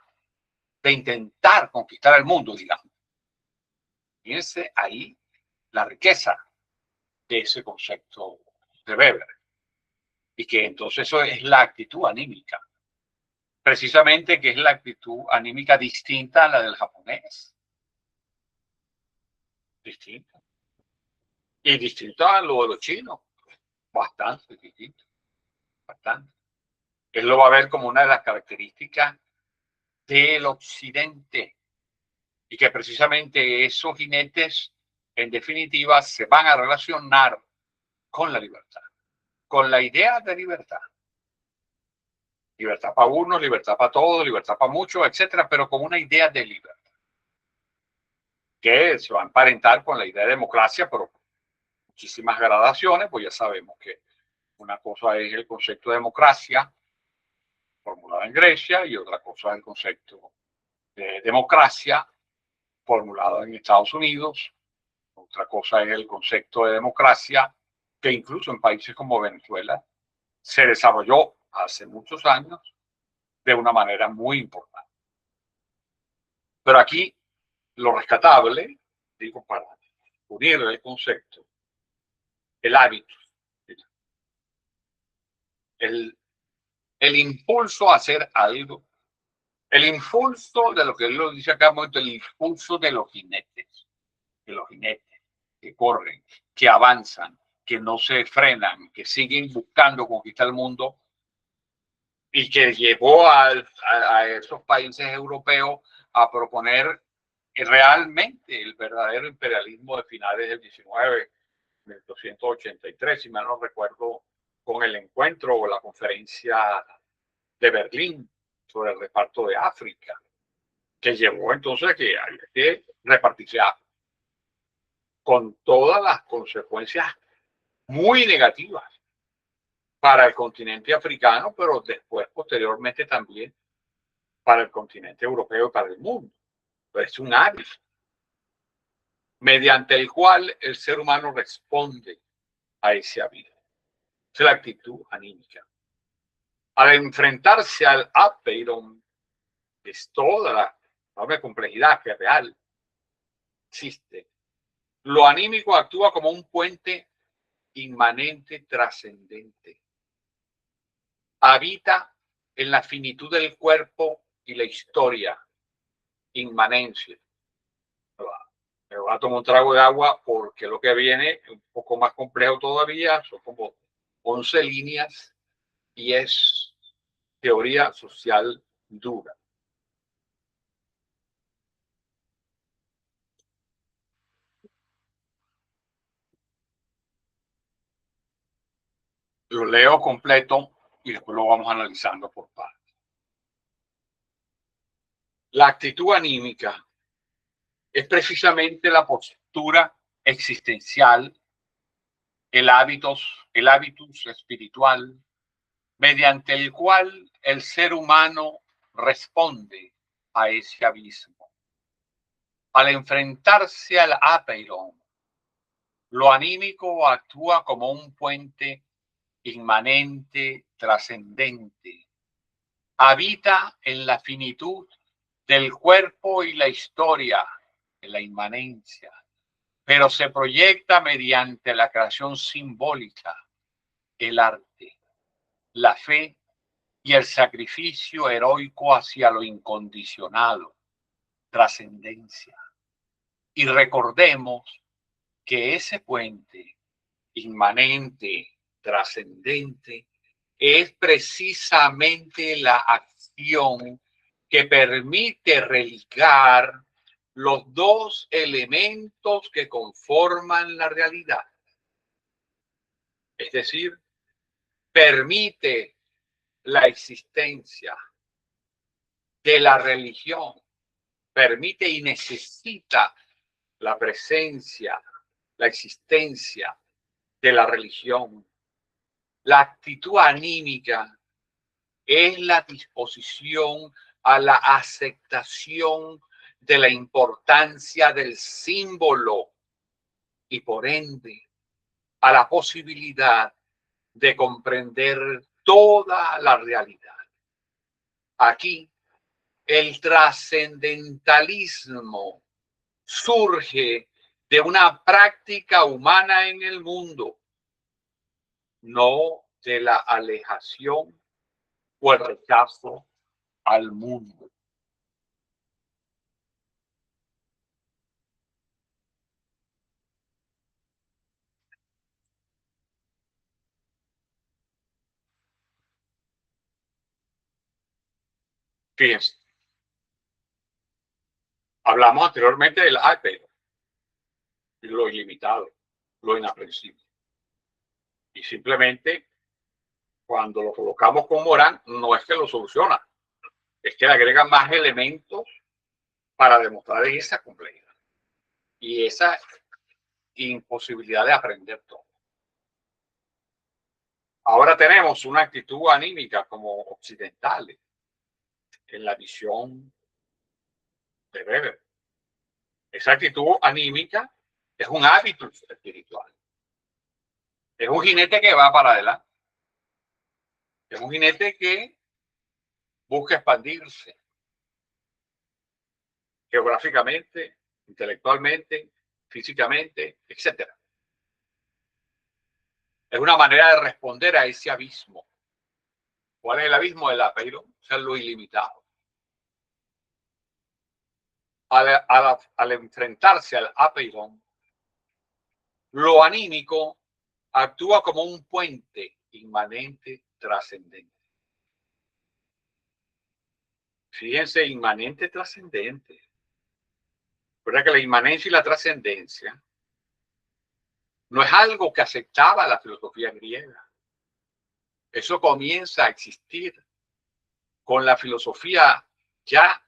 de intentar conquistar el mundo, digamos. Fíjense ahí la riqueza de ese concepto de Weber. Y que entonces eso es la actitud anímica. Precisamente que es la actitud anímica distinta a la del japonés. Distinta. Y distinta a lo de los chinos. Bastante distinto. Bastante. Él lo va a ver como una de las características del occidente. Y que precisamente esos jinetes, en definitiva, se van a relacionar con la libertad. Con la idea de libertad. Libertad para unos, libertad para todos, libertad para muchos, etcétera, pero con una idea de libertad. Que se va a emparentar con la idea de democracia, pero muchísimas gradaciones, pues ya sabemos que una cosa es el concepto de democracia formulado en Grecia y otra cosa es el concepto de democracia formulado en Estados Unidos. Otra cosa es el concepto de democracia que incluso en países como Venezuela se desarrolló hace muchos años de una manera muy importante. Pero aquí lo rescatable, digo, para unir el concepto, el hábito, el impulso a hacer algo, el impulso de lo que él lo dice acá, el impulso de los jinetes que corren, que avanzan, que no se frenan, que siguen buscando conquistar el mundo y que llevó a esos países europeos a proponer realmente el verdadero imperialismo de finales del 19, 1283, si mal no recuerdo, con el encuentro o la conferencia de Berlín sobre el reparto de África, que llevó entonces a que hay que repartirse África, con todas las consecuencias muy negativas para el continente africano, pero después, posteriormente también para el continente europeo y para el mundo. Pero es un hábito mediante el cual el ser humano responde a ese hábito. Es la actitud anímica. Al enfrentarse al apeiron, es toda la enorme complejidad que real existe. Lo anímico actúa como un puente inmanente trascendente. Habita en la finitud del cuerpo y la historia, inmanencia. Me voy a tomar un trago de agua porque lo que viene es un poco más complejo todavía, son como 11 líneas y es teoría social dura. Lo leo completo y después lo vamos analizando por partes. La actitud anímica es precisamente la postura existencial, el hábitus espiritual, mediante el cual el ser humano responde a ese abismo. Al enfrentarse al apeiron, lo anímico actúa como un puente inmanente, trascendente. Habita en la finitud del cuerpo y la historia, en la inmanencia, pero se proyecta mediante la creación simbólica, el arte, la fe y el sacrificio heroico hacia lo incondicionado, trascendencia. Y recordemos que ese puente inmanente, trascendente, es precisamente la acción que permite religar los dos elementos que conforman la realidad. Es decir, permite la existencia de la religión, permite y necesita la presencia, la existencia de la religión. La actitud anímica es la disposición a la aceptación de la importancia del símbolo y por ende a la posibilidad de comprender toda la realidad. Aquí el trascendentalismo surge de una práctica humana en el mundo, no de la alejación o el rechazo al mundo. Fíjense, hablamos anteriormente del iPad, lo ilimitado, lo inaprensible. Y simplemente cuando lo colocamos con Morán, no es que lo soluciona, es que le agrega más elementos para demostrar esa complejidad y esa imposibilidad de aprender todo. Ahora tenemos una actitud anímica como occidentales en la visión de Weber. Esa actitud anímica es un hábito espiritual. Es un jinete que va para adelante. Es un jinete que busca expandirse geográficamente, intelectualmente, físicamente, etc. Es una manera de responder a ese abismo. ¿Cuál es el abismo del apeiron? O sea, lo ilimitado. Al enfrentarse al apeiron, lo anímico actúa como un puente inmanente trascendente. Fíjense, inmanente trascendente. ¿Verdad que la inmanencia y la trascendencia no es algo que aceptaba la filosofía griega? Eso comienza a existir con la filosofía ya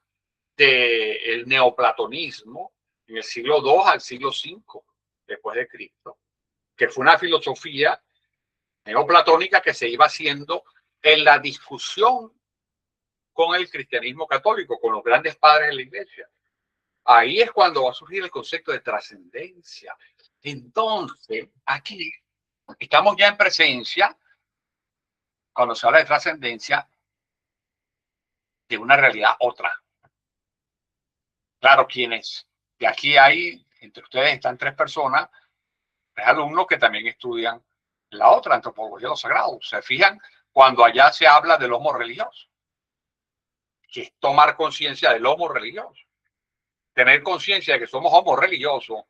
del neoplatonismo en el siglo II al siglo V después de Cristo, que fue una filosofía neoplatónica que se iba haciendo en la discusión con el cristianismo católico, con los grandes padres de la iglesia. Ahí es cuando va a surgir el concepto de trascendencia. Entonces, aquí estamos ya en presencia, cuando se habla de trascendencia, de una realidad otra. Claro, ¿quiénes? Y aquí hay, entre ustedes están tres personas, tres alumnos que también estudian la otra antropología de los sagrados. Se fijan cuando allá se habla del homo religioso, que es tomar conciencia del homo religioso. Tener conciencia de que somos homo religiosos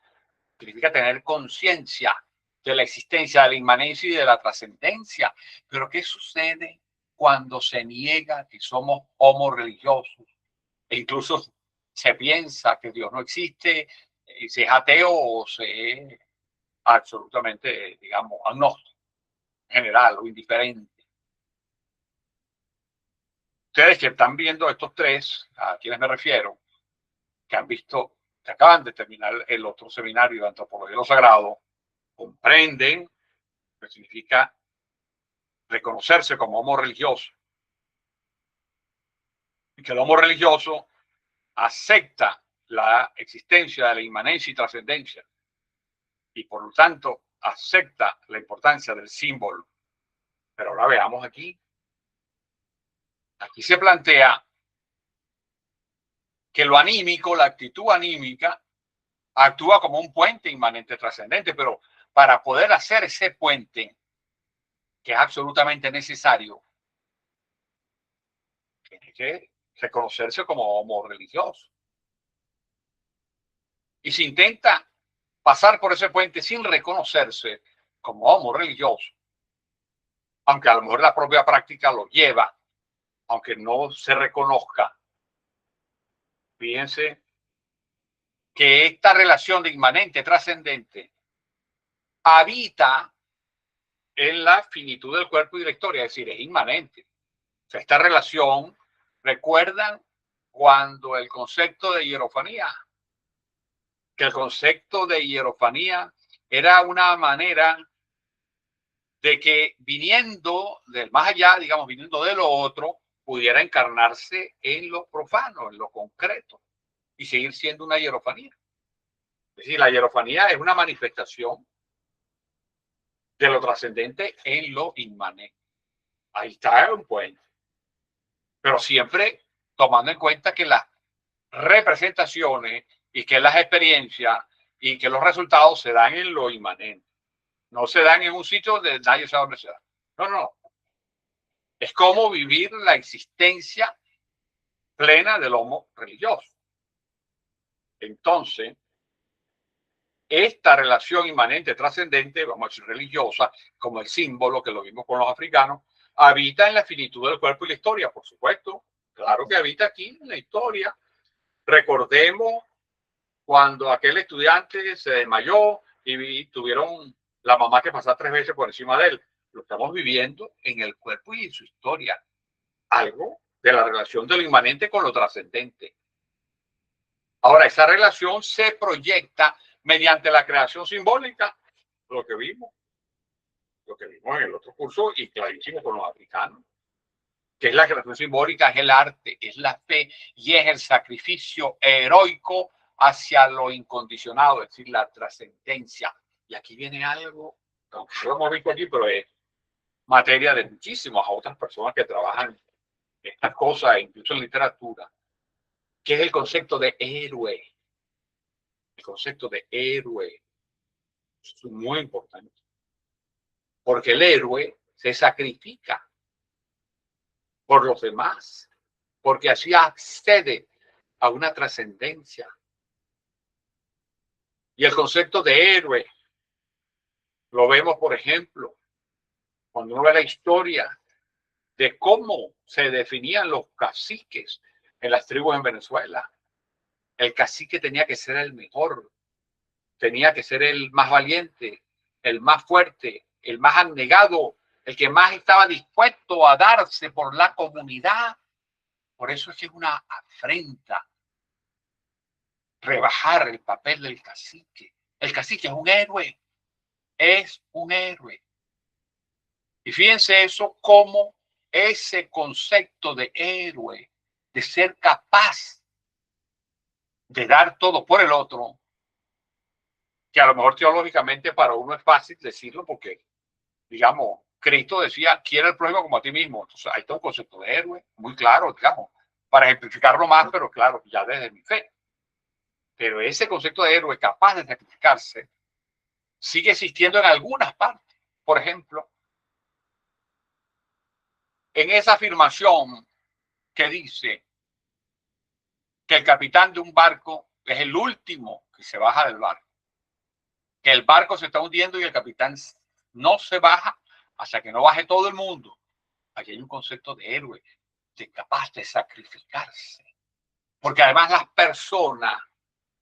significa tener conciencia de la existencia, de la inmanencia y de la trascendencia. Pero ¿qué sucede cuando se niega que somos homo religiosos? E incluso se piensa que Dios no existe, y se es ateo o se es absolutamente, digamos, agnóstico, general o indiferente. Ustedes que están viendo estos tres, a quienes me refiero, que han visto, que acaban de terminar el otro seminario de antropología de lo sagrado, comprenden lo que significa reconocerse como homo religioso. Y que el homo religioso acepta la existencia de la inmanencia y trascendencia y por lo tanto acepta la importancia del símbolo. Pero ahora veamos aquí. Aquí se plantea que lo anímico, la actitud anímica, actúa como un puente inmanente trascendente, pero para poder hacer ese puente, que es absolutamente necesario, tiene que reconocerse como homo religioso. Y si intenta pasar por ese puente sin reconocerse como homo religioso, aunque a lo mejor la propia práctica lo lleva, aunque no se reconozca, fíjense que esta relación de inmanente trascendente habita en la finitud del cuerpo y de la historia, es decir, es inmanente. O sea, esta relación, recuerdan cuando el concepto de hierofanía que el concepto de hierofanía era una manera de que viniendo del más allá, digamos, viniendo de lo otro, pudiera encarnarse en lo profano, en lo concreto, y seguir siendo una hierofanía. Es decir, la hierofanía es una manifestación de lo trascendente en lo inmanente. Ahí está un puente. Pero siempre tomando en cuenta que las representaciones y que las experiencias y que los resultados se dan en lo inmanente. No se dan en un sitio donde nadie sabe dónde se da. No, no. Es como vivir la existencia plena del homo religioso. Entonces, esta relación inmanente trascendente, vamos a decir religiosa, como el símbolo que lo vimos con los africanos, habita en la finitud del cuerpo y la historia, por supuesto. Claro que habita aquí en la historia. Recordemos cuando aquel estudiante se desmayó y tuvieron la mamá que pasar 3 veces por encima de él. Lo estamos viviendo en el cuerpo y en su historia. Algo de la relación de lo inmanente con lo trascendente. Ahora, esa relación se proyecta mediante la creación simbólica, lo que vimos en el otro curso y clarísimo con los africanos, que es la creación simbólica, es el arte, es la fe y es el sacrificio heroico hacia lo incondicionado, es decir, la trascendencia. Y aquí viene algo, aunque no lo hemos visto aquí, pero es materia de muchísimas otras personas que trabajan estas cosas, incluso en literatura, que es el concepto de héroe. El concepto de héroe es muy importante, porque el héroe se sacrifica por los demás, porque así accede a una trascendencia. Y el concepto de héroe lo vemos, por ejemplo, cuando uno ve la historia de cómo se definían los caciques en las tribus en Venezuela. El cacique tenía que ser el mejor, tenía que ser el más valiente, el más fuerte, el más abnegado, el que más estaba dispuesto a darse por la comunidad. Por eso es que es una afrenta rebajar el papel del cacique. El cacique es un héroe, es un héroe. Y fíjense eso como ese concepto de héroe, de ser capaz de dar todo por el otro, que a lo mejor teológicamente para uno es fácil decirlo porque, digamos, Cristo decía, quiere el prójimo como a ti mismo. Entonces, ahí está un concepto de héroe muy claro, digamos, para ejemplificarlo más, pero claro, ya desde mi fe. Pero ese concepto de héroe capaz de sacrificarse sigue existiendo en algunas partes. Por ejemplo, en esa afirmación que dice que el capitán de un barco es el último que se baja del barco, que el barco se está hundiendo y el capitán no se baja hasta que no baje todo el mundo. Aquí hay un concepto de héroe, de capaz de sacrificarse. Porque además las personas,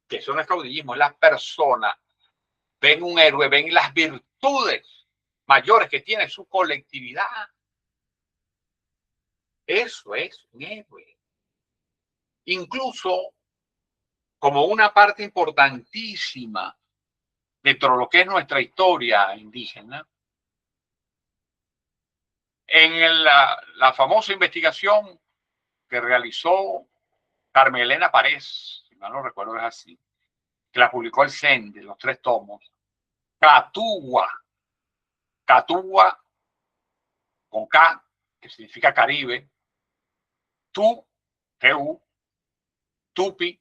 que eso no es caudillismo, las personas ven un héroe, ven las virtudes mayores que tiene su colectividad. Eso es un héroe. Incluso como una parte importantísima dentro de lo que es nuestra historia indígena, en la famosa investigación que realizó Carmen Elena Párez, si mal no recuerdo es así, que la publicó el CENDE, los 3 tomos, Catúa con K, que significa Caribe, Tupi,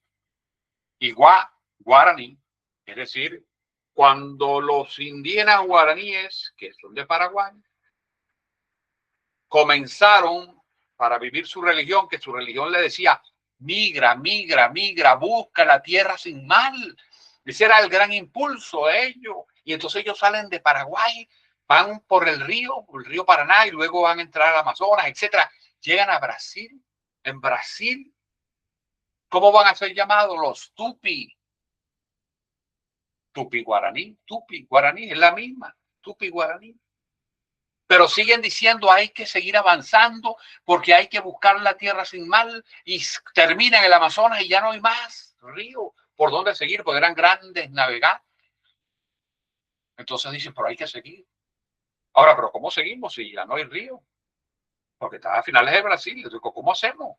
y Guaraní, es decir, cuando los indígenas guaraníes, que son de Paraguay, comenzaron para vivir su religión, que su religión le decía, migra, migra, migra, busca la tierra sin mal. Ese era el gran impulso de ellos. Y entonces ellos salen de Paraguay, van por el río Paraná, y luego van a entrar al Amazonas, etcétera. Llegan a Brasil. En Brasil, ¿cómo van a ser llamados? Los Tupi. Tupi Guaraní, es la misma. Tupi Guaraní. Pero siguen diciendo hay que seguir avanzando porque hay que buscar la tierra sin mal y termina en el Amazonas y ya no hay más río. por dónde seguir, porque eran grandes navegantes. Entonces dicen, pero hay que seguir. Ahora, pero ¿cómo seguimos si ya no hay río? Porque está a finales de Brasil. Les digo, ¿cómo hacemos?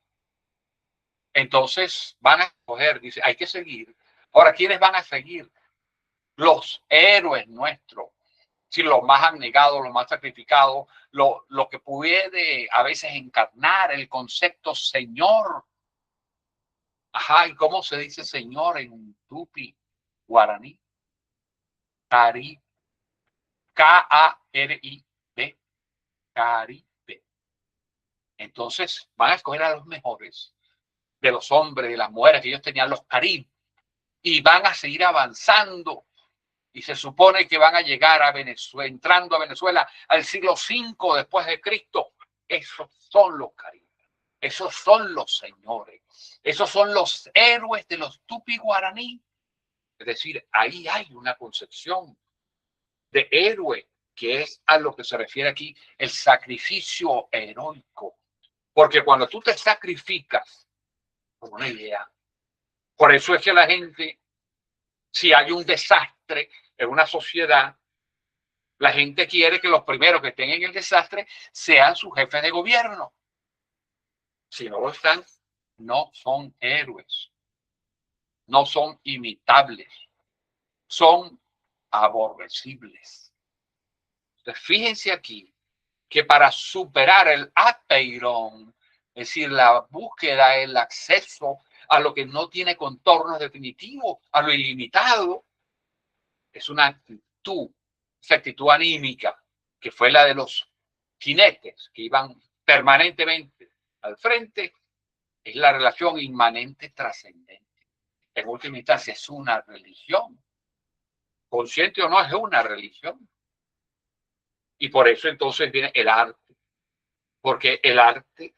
Entonces van a escoger, dice, hay que seguir. Ahora, ¿quiénes van a seguir? Los héroes nuestros. Si los más abnegados, los más sacrificados, lo que puede a veces encarnar el concepto Señor. Ajá, ¿y cómo se dice Señor en tupi guaraní? Cari, K-A-R-I-B, Caribe. Entonces van a escoger a los mejores de los hombres, de las mujeres, que ellos tenían los Carib, y van a seguir avanzando. Y se supone que van a llegar a Venezuela, entrando a Venezuela al siglo V después de Cristo. Esos son los Caribes, esos son los señores, esos son los héroes de los tupi guaraní. Es decir, ahí hay una concepción de héroe, que es a lo que se refiere aquí el sacrificio heroico. Porque cuando tú te sacrificas, con una idea, por eso es que la gente, si hay un desastre en una sociedad, la gente quiere que los primeros que estén en el desastre sean sus jefes de gobierno. Si no lo están, no son héroes, no son imitables, son aborrecibles. Entonces, fíjense aquí que para superar el apeirón, es decir, la búsqueda, el acceso a lo que no tiene contornos definitivos, a lo ilimitado, es una actitud, esa actitud anímica, que fue la de los jinetes que iban permanentemente al frente, es la relación inmanente trascendente. En última instancia es una religión, consciente o no, es una religión. Y por eso entonces viene el arte, porque el arte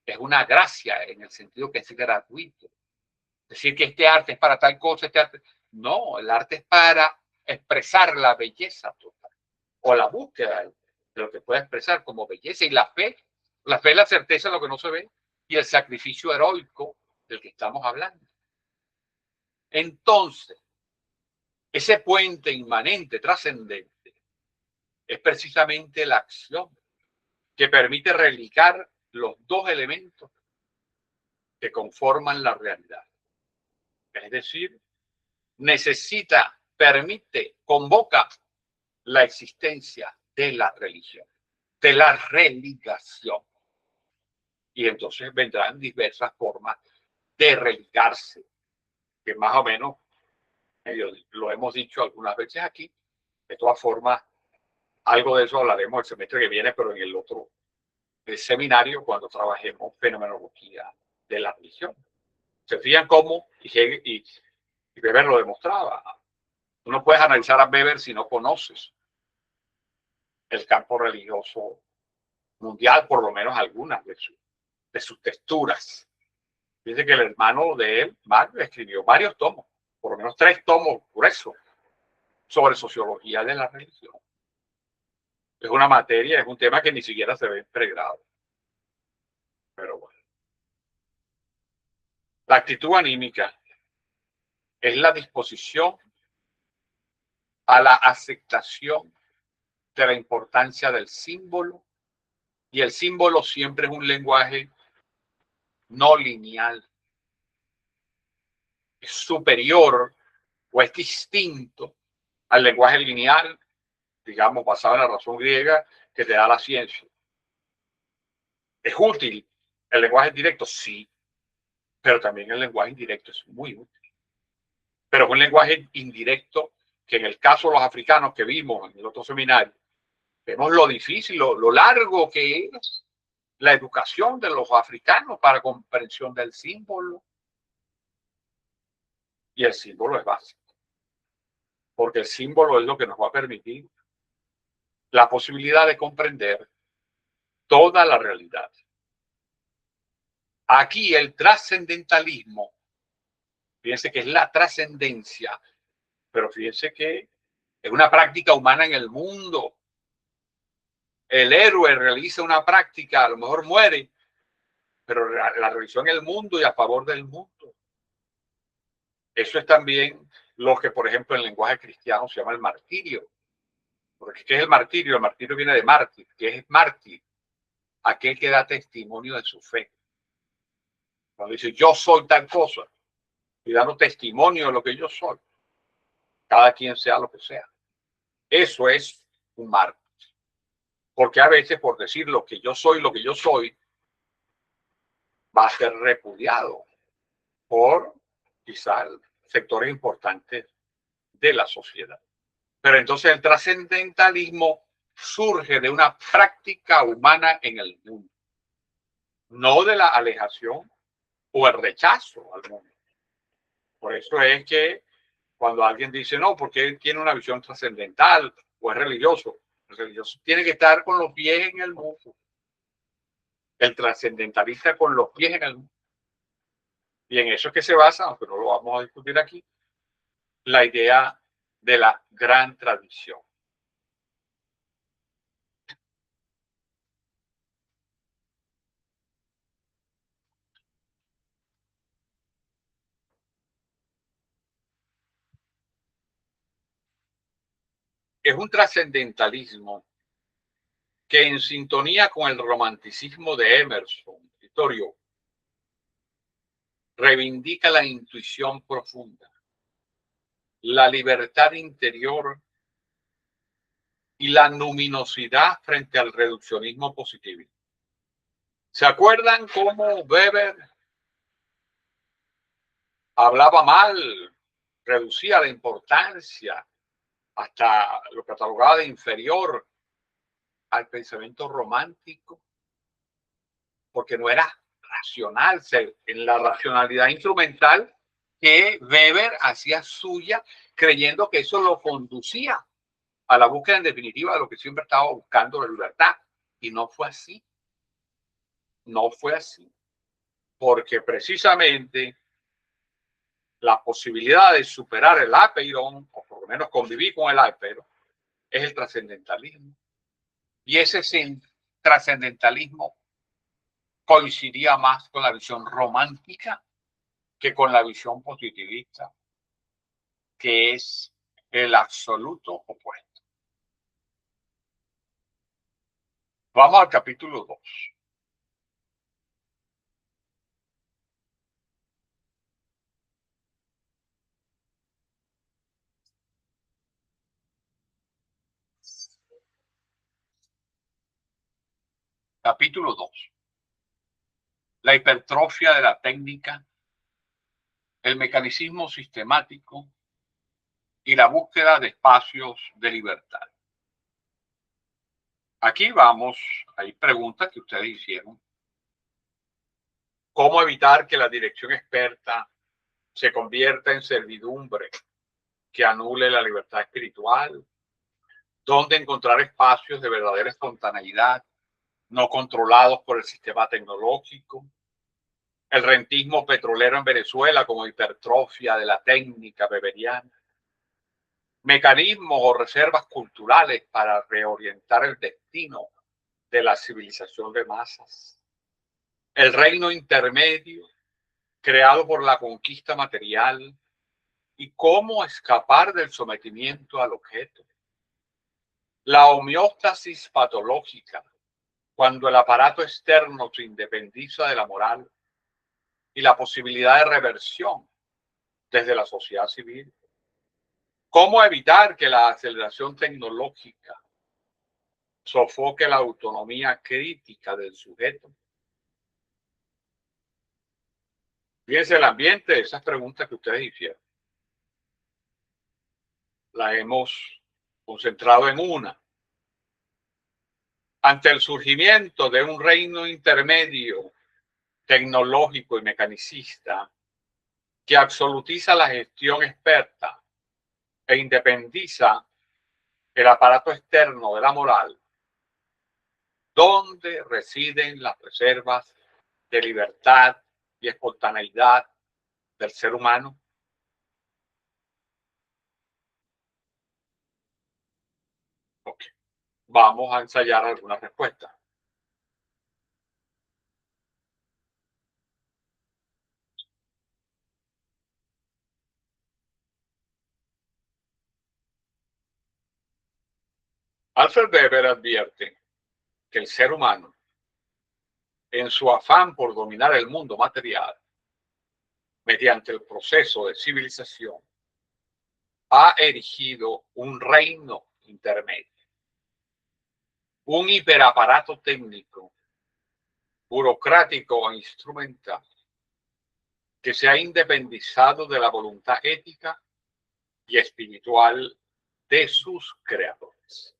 es una gracia en el sentido que es gratuito. Decir que este arte es para tal cosa, este arte. No, el arte es para expresar la belleza total o la búsqueda de lo que puede expresar como belleza, y la fe es la certeza de lo que no se ve y el sacrificio heroico del que estamos hablando. Entonces, ese puente inmanente, trascendente, es precisamente la acción que permite religar los dos elementos que conforman la realidad. Es decir, necesita, permite, convoca la existencia de la religión, de la religación. Y entonces vendrán diversas formas de religarse, que más o menos lo hemos dicho algunas veces aquí. De todas formas, algo de eso hablaremos el semestre que viene, pero en el otro seminario, cuando trabajemos fenomenología de la religión. Se fijan cómo, y Weber lo demostraba, tú no puedes analizar a Weber si no conoces el campo religioso mundial, por lo menos algunas de sus texturas. Dice que el hermano de él, Mario, escribió varios tomos, por lo menos 3 tomos gruesos, sobre sociología de la religión. Es una materia, es un tema que ni siquiera se ve en pregrado. Pero bueno. La actitud anímica es la disposición a la aceptación de la importancia del símbolo, y el símbolo siempre es un lenguaje no lineal, es superior o es distinto al lenguaje lineal, digamos, basado en la razón griega que te da la ciencia. ¿Es útil el lenguaje directo? Sí, pero también el lenguaje indirecto es muy útil. Pero es un lenguaje indirecto que en el caso de los africanos que vimos en el otro seminario, vemos lo difícil, lo largo que es la educación de los africanos para comprensión del símbolo. Y el símbolo es básico, porque el símbolo es lo que nos va a permitir la posibilidad de comprender toda la realidad. Aquí el trascendentalismo, fíjense que es la trascendencia, pero fíjense que es una práctica humana en el mundo. El héroe realiza una práctica, a lo mejor muere, pero la realizó en el mundo y a favor del mundo. Eso es también lo que, por ejemplo, en el lenguaje cristiano se llama el martirio. Porque ¿qué es el martirio? El martirio viene de mártir. ¿Qué es mártir? Aquel que da testimonio de su fe. Cuando dice yo soy tal cosa, y dando testimonio de lo que yo soy, cada quien sea lo que sea. Eso es un mártir. Porque a veces por decir lo que yo soy, va a ser repudiado por quizás sectores importantes de la sociedad. Pero entonces el trascendentalismo surge de una práctica humana en el mundo, no de la alejación o el rechazo al mundo. Por eso es que cuando alguien dice, no, porque él tiene una visión trascendental o es religioso, el religioso tiene que estar con los pies en el mundo. El trascendentalista con los pies en el mundo. Y en eso es que se basa, aunque no lo vamos a discutir aquí, la idea de la gran tradición. Es un trascendentalismo que en sintonía con el romanticismo de Emerson, Vittorio, reivindica la intuición profunda, la libertad interior y la luminosidad frente al reduccionismo positivo. ¿Se acuerdan cómo Weber hablaba mal, reducía la importancia, hasta lo catalogaba de inferior al pensamiento romántico? Porque no era racional, en la racionalidad instrumental que Weber hacía suya, creyendo que eso lo conducía a la búsqueda en definitiva de lo que siempre estaba buscando, la libertad. Y no fue así. No fue así. Porque precisamente la posibilidad de superar el apeiron, o por lo menos convivir con el apeiron, es el trascendentalismo. Y ese trascendentalismo coincidía más con la visión romántica que con la visión positivista, que es el absoluto opuesto. Vamos al capítulo 2. Capítulo 2. La hipertrofia de la técnica, el mecanicismo sistemático y la búsqueda de espacios de libertad. Aquí vamos, hay preguntas que ustedes hicieron. ¿Cómo evitar que la dirección experta se convierta en servidumbre que anule la libertad espiritual? ¿Dónde encontrar espacios de verdadera espontaneidad no controlados por el sistema tecnológico? El rentismo petrolero en Venezuela como hipertrofia de la técnica beberiana. Mecanismos o reservas culturales para reorientar el destino de la civilización de masas. El reino intermedio creado por la conquista material y cómo escapar del sometimiento al objeto. La homeostasis patológica, cuando el aparato externo se independiza de la moral y la posibilidad de reversión desde la sociedad civil. ¿Cómo evitar que la aceleración tecnológica sofoque la autonomía crítica del sujeto? Fíjense el ambiente de esas preguntas que ustedes hicieron. Las hemos concentrado en una. Ante el surgimiento de un reino intermedio tecnológico y mecanicista que absolutiza la gestión experta e independiza el aparato externo de la moral, ¿dónde residen las reservas de libertad y espontaneidad del ser humano? Okay. Vamos a ensayar algunas respuestas. Alfred Weber advierte que el ser humano, en su afán por dominar el mundo material, mediante el proceso de civilización, ha erigido un reino intermedio, un hiperaparato técnico, burocrático e instrumental, que se ha independizado de la voluntad ética y espiritual de sus creadores.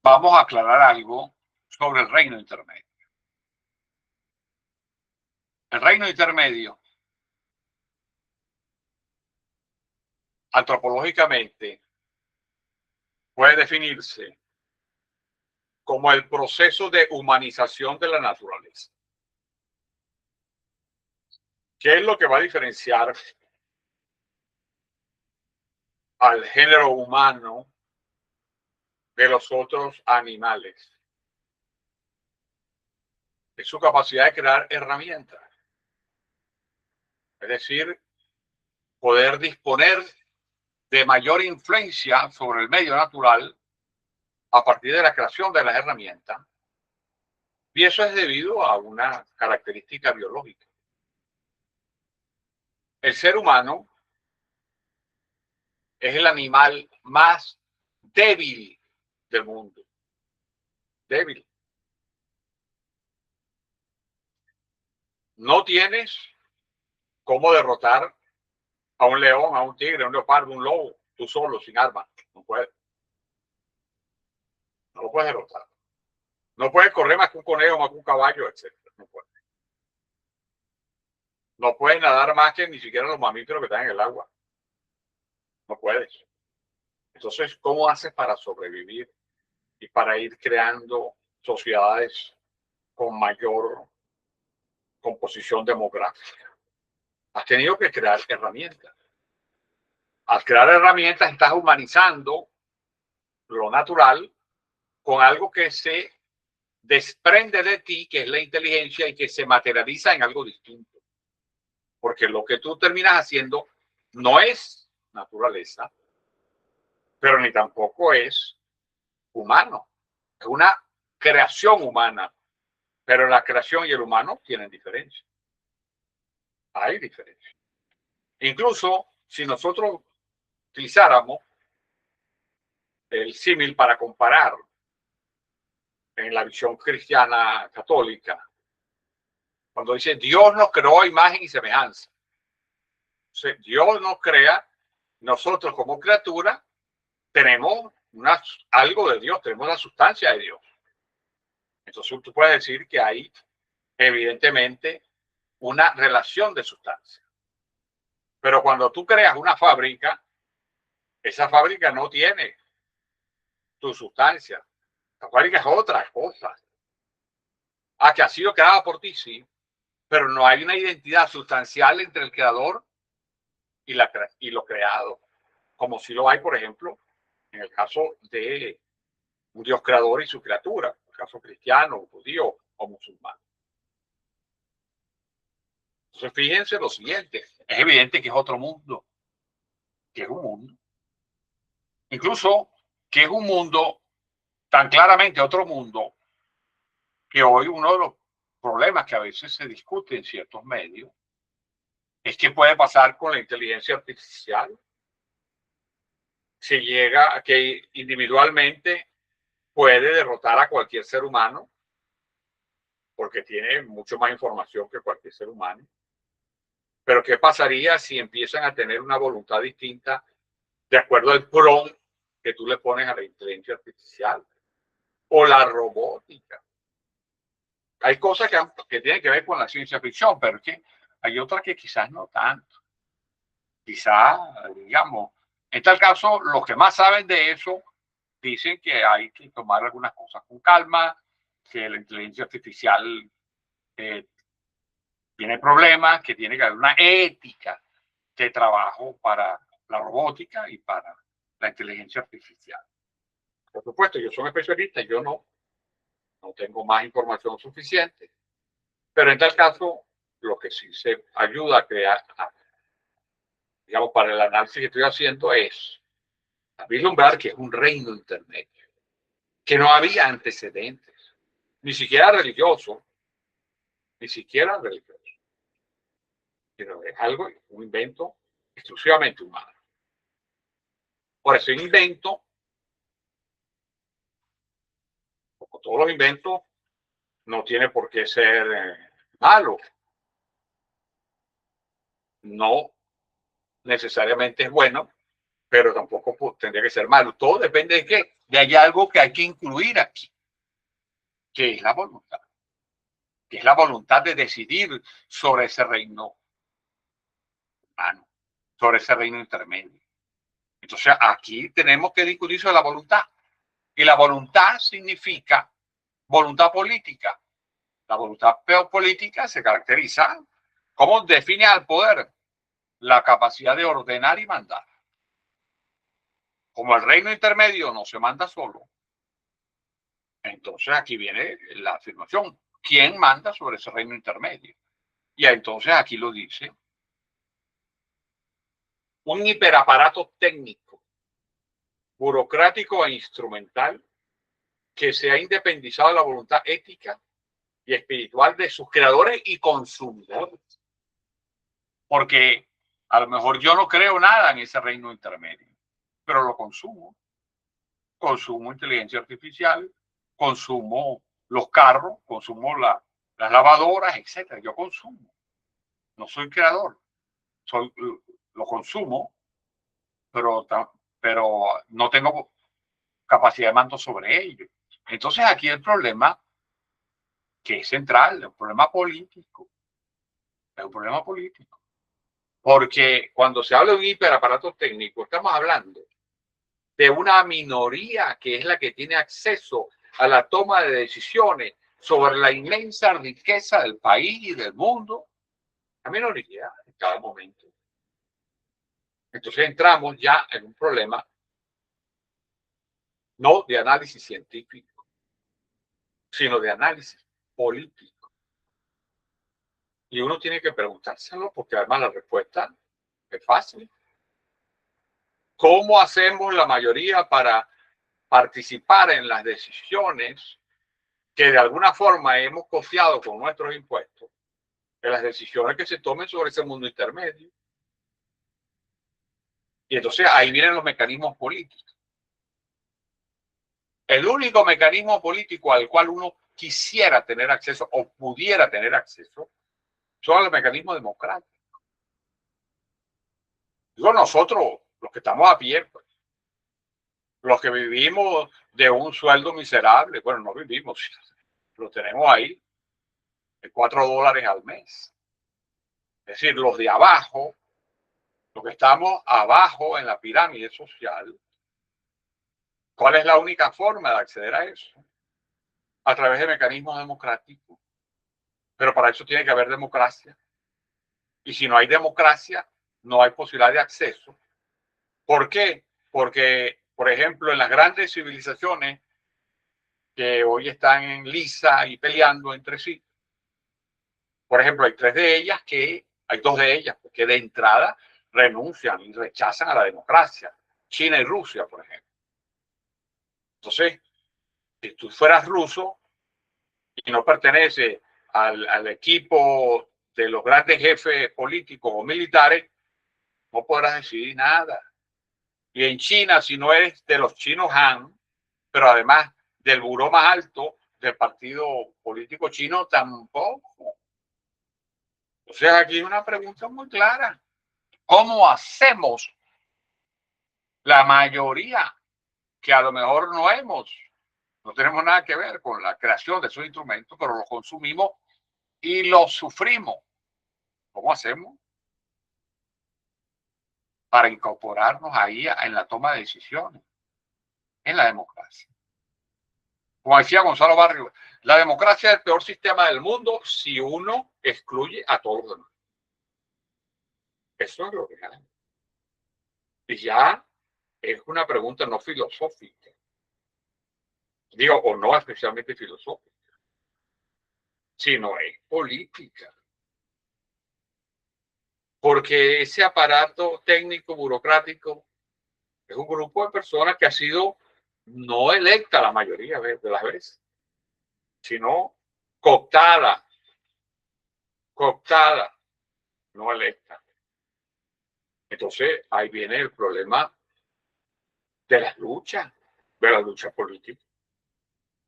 Vamos a aclarar algo sobre el reino intermedio. El reino intermedio, antropológicamente, puede definirse como el proceso de humanización de la naturaleza. ¿Qué es lo que va a diferenciar al género humano de los otros animales? Es su capacidad de crear herramientas. Es decir, poder disponer de mayor influencia sobre el medio natural a partir de la creación de las herramientas. Y eso es debido a una característica biológica. El ser humano es el animal más débil del mundo. Débil. No tienes cómo derrotar a un león, a un tigre, a un leopardo, a un lobo, tú solo, sin armas. No puedes. No lo puedes derrotar. No puedes correr más que un conejo, más que un caballo, etc. No puedes. No puedes nadar más que ni siquiera los mamíferos que están en el agua. No puedes. Entonces, ¿cómo haces para sobrevivir y para ir creando sociedades con mayor composición demográfica? Has tenido que crear herramientas. Al crear herramientas estás humanizando lo natural con algo que se desprende de ti, que es la inteligencia, y que se materializa en algo distinto. Porque lo que tú terminas haciendo no es naturaleza, pero ni tampoco es humano. Es una creación humana, pero la creación y el humano tienen diferencia. Hay diferencia. Incluso si nosotros utilizáramos el símil para comparar en la visión cristiana católica, cuando dice Dios nos creó a imagen y semejanza. Entonces, Dios nos crea, nosotros como criatura tenemos algo de Dios, tenemos la sustancia de Dios. Entonces tú puedes decir que hay evidentemente una relación de sustancia. Pero cuando tú creas una fábrica, esa fábrica no tiene tu sustancia. La fábrica es otra cosa. Que ha sido creada por ti, sí, pero no hay una identidad sustancial entre el creador y lo creado, como si lo hay, por ejemplo, en el caso de un Dios creador y su criatura, en el caso cristiano, judío o musulmán. Entonces, fíjense lo siguiente, es evidente que es otro mundo, que es un mundo. Incluso que es un mundo, tan claramente otro mundo, que hoy uno de los problemas que a veces se discute en ciertos medios es qué puede pasar con la inteligencia artificial. Se llega a que individualmente puede derrotar a cualquier ser humano porque tiene mucho más información que cualquier ser humano. Pero ¿qué pasaría si empiezan a tener una voluntad distinta de acuerdo al prompt que tú le pones a la inteligencia artificial o la robótica? Hay cosas que tienen que ver con la ciencia ficción, pero es que hay otras que quizás no tanto. Quizás, digamos, en tal caso, los que más saben de eso dicen que hay que tomar algunas cosas con calma, que la inteligencia artificial tiene problemas, que tiene que haber una ética de trabajo para la robótica y para la inteligencia artificial. Por supuesto, yo soy especialista, yo no tengo más información suficiente, pero en tal caso lo que sí se ayuda a crear, digamos, para el análisis que estoy haciendo es a vislumbrar que es un reino intermedio, que no había antecedentes, ni siquiera religioso, ni siquiera religioso, sino es algo, un invento exclusivamente humano. Por ese invento, como todos los inventos, no tiene por qué ser malo. No necesariamente es bueno, pero tampoco tendría que ser malo. Todo depende de qué. De hay algo que hay que incluir aquí, que es la voluntad, que es la voluntad de decidir sobre ese reino humano, sobre ese reino intermedio. Entonces, aquí tenemos que discutir sobre la voluntad. Y la voluntad significa voluntad política. La voluntad política se caracteriza como define al poder la capacidad de ordenar y mandar. Como el reino intermedio no se manda solo, entonces aquí viene la afirmación. ¿Quién manda sobre ese reino intermedio? Y entonces aquí lo dice. Un hiperaparato técnico, burocrático e instrumental que se ha independizado de la voluntad ética y espiritual de sus creadores y consumidores. Porque a lo mejor yo no creo nada en ese reino intermedio, pero lo consumo. Consumo inteligencia artificial, consumo los carros, consumo las lavadoras, etcétera. Yo consumo. No soy creador. Lo consumo, pero, pero no tengo capacidad de mando sobre ello. Entonces aquí el problema que es central, el problema político, es un problema político. Porque cuando se habla de un hiperaparato técnico, estamos hablando de una minoría que es la que tiene acceso a la toma de decisiones sobre la inmensa riqueza del país y del mundo. La minoría en cada momento. Entonces entramos ya en un problema no de análisis científico, sino de análisis político. Y uno tiene que preguntárselo porque además la respuesta es fácil. ¿Cómo hacemos la mayoría para participar en las decisiones que de alguna forma hemos costeado con nuestros impuestos, en las decisiones que se tomen sobre ese mundo intermedio? Y entonces ahí vienen los mecanismos políticos. El único mecanismo político al cual uno quisiera tener acceso o pudiera tener acceso son los mecanismos democráticos. Digo nosotros, los que estamos a pie, pues, los que vivimos de un sueldo miserable, bueno, no vivimos, lo tenemos ahí, de $4 al mes. Es decir, los de abajo, los que estamos abajo en la pirámide social, ¿cuál es la única forma de acceder a eso? A través de mecanismos democráticos. Pero para eso tiene que haber democracia. Y si no hay democracia, no hay posibilidad de acceso. ¿Por qué? Porque, por ejemplo, en las grandes civilizaciones que hoy están en lisa y peleando entre sí, por ejemplo, hay dos de ellas que de entrada renuncian y rechazan a la democracia. China y Rusia, por ejemplo. Entonces, si tú fueras ruso y no perteneces al equipo de los grandes jefes políticos o militares, no podrás decidir nada. Y en China, si no eres de los chinos Han, pero además del buró más alto del partido político chino, tampoco. O sea, aquí hay una pregunta muy clara. ¿Cómo hacemos la mayoría que a lo mejor no tenemos nada que ver con la creación de esos instrumentos, pero los consumimos y los sufrimos? ¿Cómo hacemos para incorporarnos ahí en la toma de decisiones, en la democracia? Como decía Gonzalo Barrio, la democracia es el peor sistema del mundo si uno excluye a todos los demás. Eso es lo que hay. Y ya es una pregunta no filosófica, digo, o no especialmente filosófica, sino es política. porque ese aparato técnico burocrático es un grupo de personas que ha sido no electa la mayoría de las veces, sino cooptada, no electa. Entonces ahí viene el problema de las luchas, de la lucha política,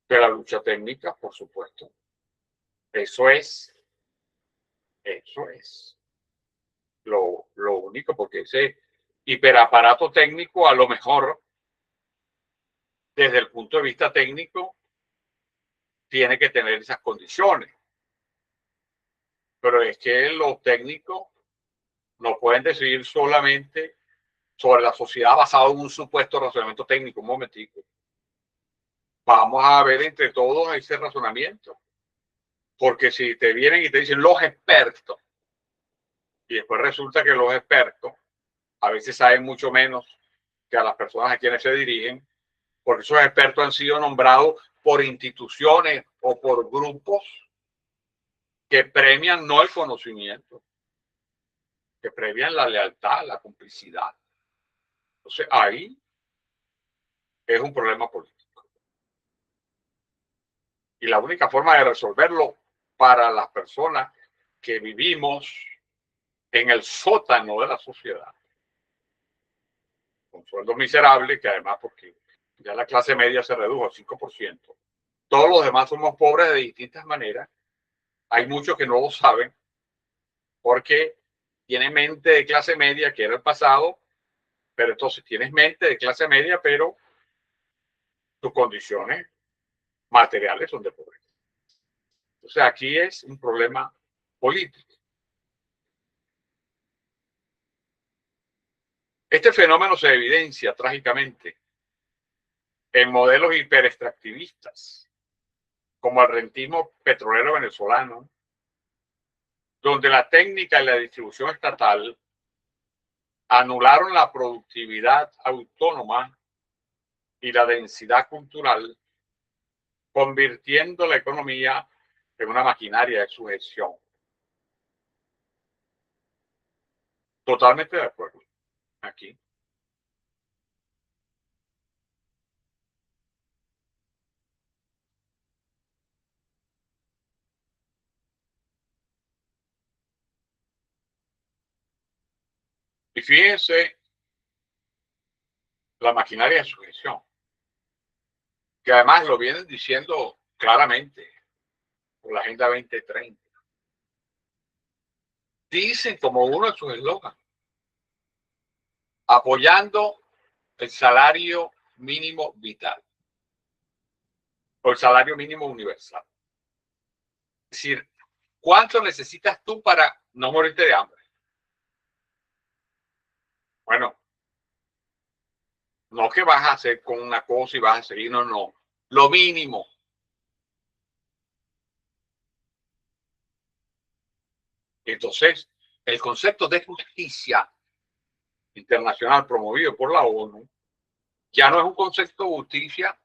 de la lucha técnica, por supuesto. Eso es lo único, porque ese hiperaparato técnico, a lo mejor, desde el punto de vista técnico, tiene que tener esas condiciones. Pero es que los técnicos no pueden decidir solamente sobre la sociedad basado en un supuesto razonamiento técnico. Un momentico. Vamos a ver entre todos ese razonamiento. Porque si te vienen y te dicen los expertos, y después resulta que los expertos a veces saben mucho menos que a las personas a quienes se dirigen, porque esos expertos han sido nombrados por instituciones o por grupos que premian no el conocimiento, que premian la lealtad, la complicidad. Entonces ahí es un problema político. Y la única forma de resolverlo para las personas que vivimos en el sótano de la sociedad, con sueldos miserables, que además porque ya la clase media se redujo al 5%, todos los demás somos pobres de distintas maneras. Hay muchos que no lo saben porque tienen mente de clase media, que era el pasado, pero entonces tienes mente de clase media, pero tus condiciones materiales son de pobreza. Entonces aquí es un problema político. Este fenómeno se evidencia trágicamente en modelos hiperextractivistas, como el rentismo petrolero venezolano, donde la técnica y la distribución estatal anularon la productividad autónoma y la densidad cultural, convirtiendo la economía en una maquinaria de sujeción. Totalmente de acuerdo aquí. Y fíjense la maquinaria de sujeción, que además lo vienen diciendo claramente por la Agenda 2030. Dicen como uno de sus eslogans, apoyando el salario mínimo vital o el salario mínimo universal. Es decir, ¿cuánto necesitas tú para no morirte de hambre? Bueno, no que vas a hacer con una cosa y vas a seguir, no, no. Lo mínimo. Entonces, el concepto de justicia internacional promovido por la ONU ya no es un concepto de justicia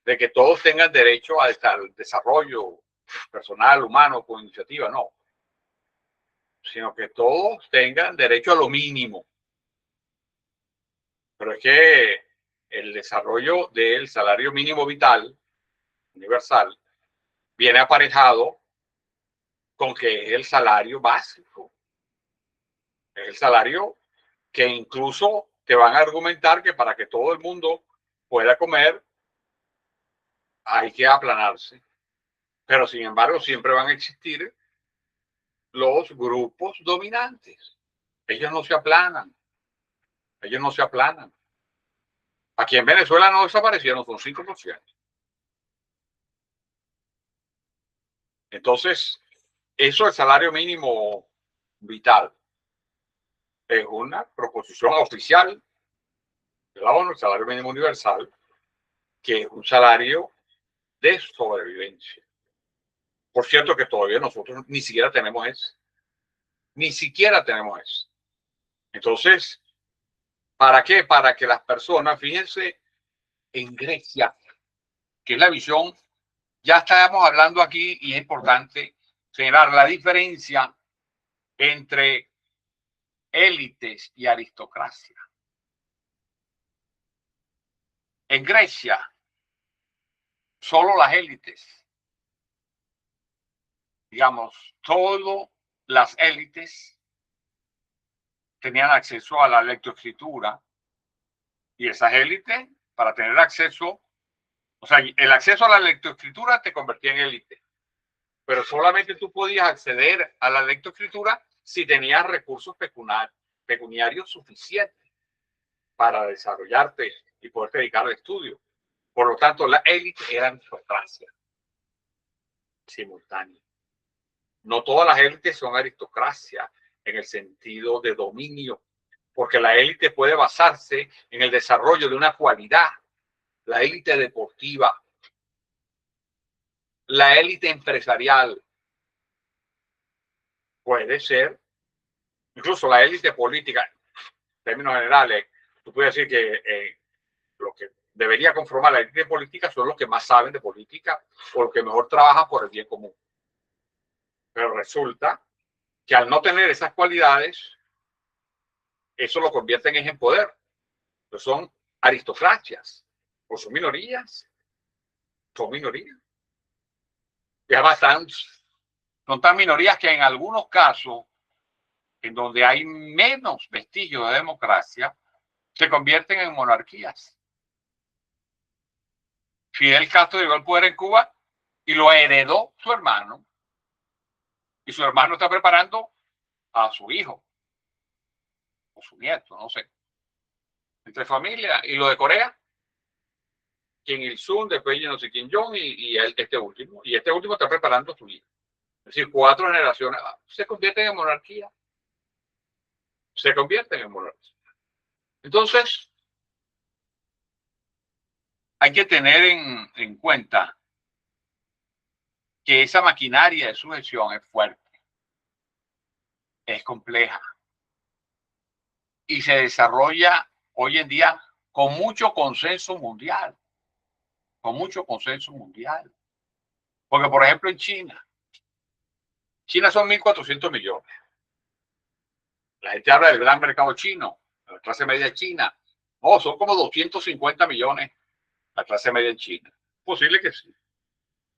de que todos tengan derecho al desarrollo personal, humano, con iniciativa, no, sino que todos tengan derecho a lo mínimo. Pero es que el desarrollo del salario mínimo vital universal viene aparejado con que es el salario básico, es el salario que incluso te van a argumentar que para que todo el mundo pueda comer hay que aplanarse. Pero sin embargo siempre van a existir los grupos dominantes. Ellos no se aplanan. Ellos no se aplanan. Aquí en Venezuela no desaparecieron, son 5%. Entonces, eso es el salario mínimo vital. Es una proposición oficial de la ONU, el salario mínimo universal, que es un salario de sobrevivencia. Por cierto que todavía nosotros ni siquiera tenemos eso. Ni siquiera tenemos eso. Entonces, ¿para qué? Para que las personas, fíjense, en Grecia, que es la visión, ya estábamos hablando aquí y es importante señalar la diferencia entre élites y aristocracia. En Grecia, solo las élites, digamos, todas las élites tenían acceso a la lectoescritura, y esas élites, para tener acceso, o sea, el acceso a la lectoescritura te convertía en élite, pero solamente tú podías acceder a la lectoescritura si tenías recursos pecuniarios suficientes para desarrollarte y poder dedicar al estudio. Por lo tanto, la élite era aristocracia simultánea. No todas las élites son aristocracia en el sentido de dominio, porque la élite puede basarse en el desarrollo de una cualidad. La élite deportiva, la élite empresarial, puede ser, incluso la élite política, en términos generales, tú puedes decir que lo que debería conformar la élite política son los que más saben de política o los que mejor trabajan por el bien común. Pero resulta que al no tener esas cualidades, eso lo convierten en poder. Pues son aristocracias, o son minorías, son minorías. Y además son tan minorías que en algunos casos, en donde hay menos vestigios de democracia, se convierten en monarquías. Fidel Castro llegó al poder en Cuba y lo heredó su hermano, y su hermano está preparando a su hijo o su nieto, no sé, entre familia. Y lo de Corea, Kim Il-sung, después yo no sé Kim Jong, y este último está preparando a su hijo. Es decir, 4 generaciones se convierten en monarquía. Se convierten en monarquía. Entonces, hay que tener en cuenta que esa maquinaria de sucesión es fuerte, es compleja y se desarrolla hoy en día con mucho consenso mundial, con mucho consenso mundial. Porque, por ejemplo, en China son 1.400 millones. La gente habla del gran mercado chino, la clase media china. No, son como 250 millones la clase media en China. Posible que sí.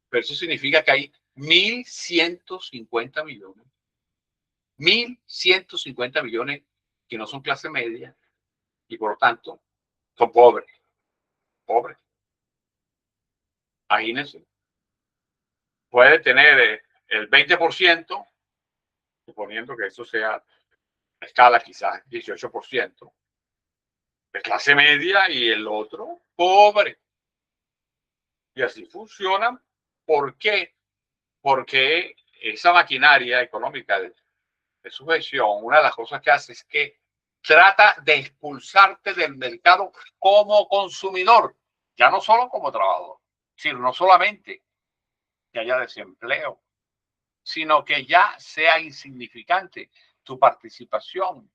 Pero eso significa que hay 1.150 millones. 1.150 millones que no son clase media y por lo tanto son pobres. Pobres. Imagínense. Puede tener el 20%, suponiendo que eso sea a escala quizás 18%, de clase media y el otro pobre. Y así funcionan. ¿Por qué? Porque esa maquinaria económica de sujeción, una de las cosas que hace es que trata de expulsarte del mercado como consumidor, ya no solo como trabajador. Es decir, no solamente que haya desempleo, sino que ya sea insignificante tu participación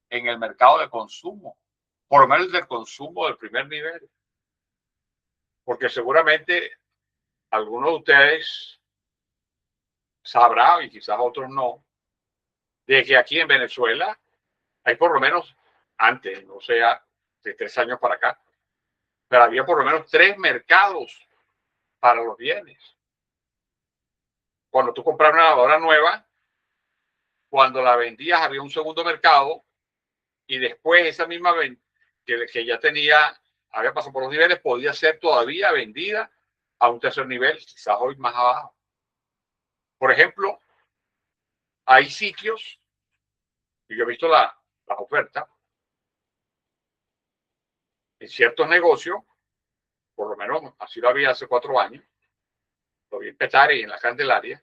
en el mercado de consumo, por lo menos del consumo del primer nivel. Porque seguramente algunos de ustedes sabrán, y quizás otros no, de que aquí en Venezuela hay por lo menos, antes, no sea de 3 años para acá, pero había por lo menos 3 mercados para los bienes. Cuando tú compras una lavadora nueva, cuando la vendías había un segundo mercado y después esa misma que ya había pasado por los niveles, podía ser todavía vendida a un tercer nivel, quizás hoy más abajo. Por ejemplo, hay sitios, y yo he visto las ofertas, en ciertos negocios, por lo menos así lo había hace 4 años, lo vi en Petare y en la Candelaria,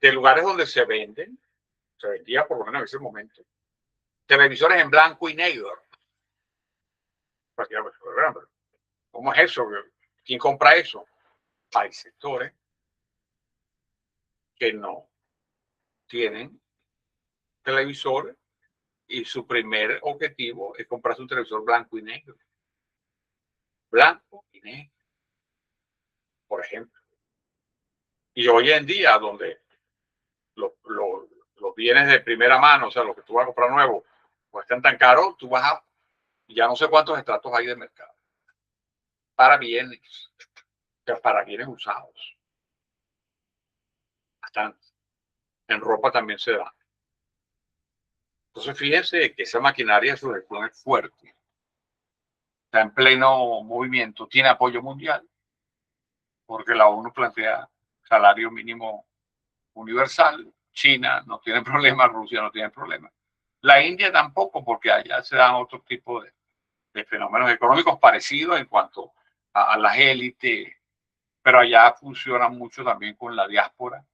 de lugares donde se vendía por lo menos en ese momento, televisores en blanco y negro. ¿Cómo es eso? ¿Quién compra eso? Hay sectores que no tienen televisores y su primer objetivo es comprarse un televisor blanco y negro. Blanco y negro, por ejemplo. Y hoy en día, donde los los bienes de primera mano, o sea, lo que tú vas a comprar nuevo, pues están tan caros, tú vas a, ya no sé cuántos estratos hay de mercado. Para bienes, o sea, para bienes usados. Bastante. En ropa también se da. Entonces, fíjense que esa maquinaria de sujeción es fuerte. Está en pleno movimiento, tiene apoyo mundial, porque la ONU plantea salario mínimo universal. China no tiene problema, Rusia no tiene problema. La India tampoco, porque allá se dan otro tipo de fenómenos económicos parecidos en cuanto a las élites, pero allá funciona mucho también con la diáspora.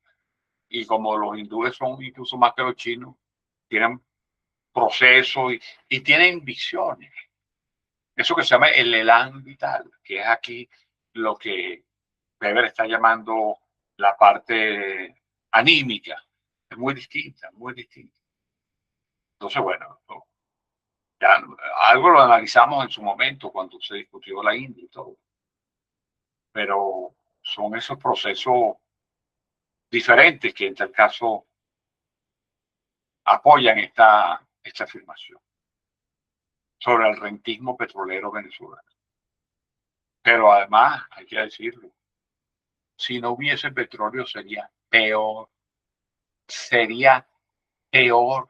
Y como los hindúes son incluso más que los chinos, tienen procesos y tienen visiones. Eso que se llama el elan vital, que es aquí lo que Weber está llamando la parte anímica. Es muy distinta, muy distinta. Entonces, bueno, ya algo lo analizamos en su momento cuando se discutió la India y todo, pero son esos procesos diferentes que en tal caso apoyan esta afirmación sobre el rentismo petrolero venezolano. Pero además, hay que decirlo, si no hubiese petróleo sería peor, sería peor.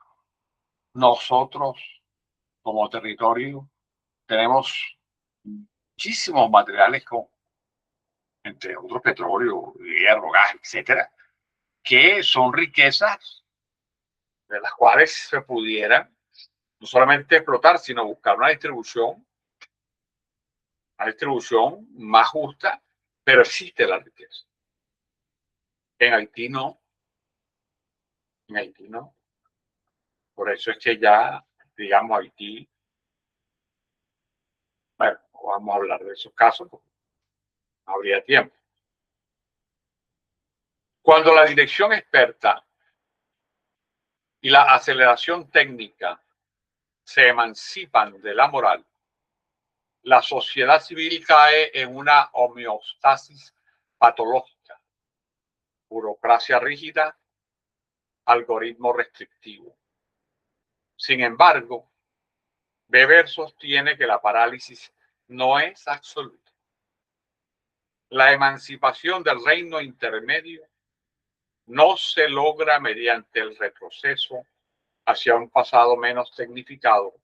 Nosotros como territorio tenemos muchísimos materiales, entre otros petróleo, hierro, gas, etcétera, que son riquezas de las cuales se pudieran no solamente explotar, sino buscar una distribución más justa, pero existe la riqueza. En Haití no, en Haití no. Por eso es que ya, digamos, Haití, bueno, no vamos a hablar de esos casos, porque no habría tiempo. Cuando la dirección experta y la aceleración técnica se emancipan de la moral, la sociedad civil cae en una homeostasis patológica, burocracia rígida, algoritmo restrictivo. Sin embargo, Weber sostiene que la parálisis no es absoluta. La emancipación del reino intermedio no se logra mediante el retroceso hacia un pasado menos tecnificado,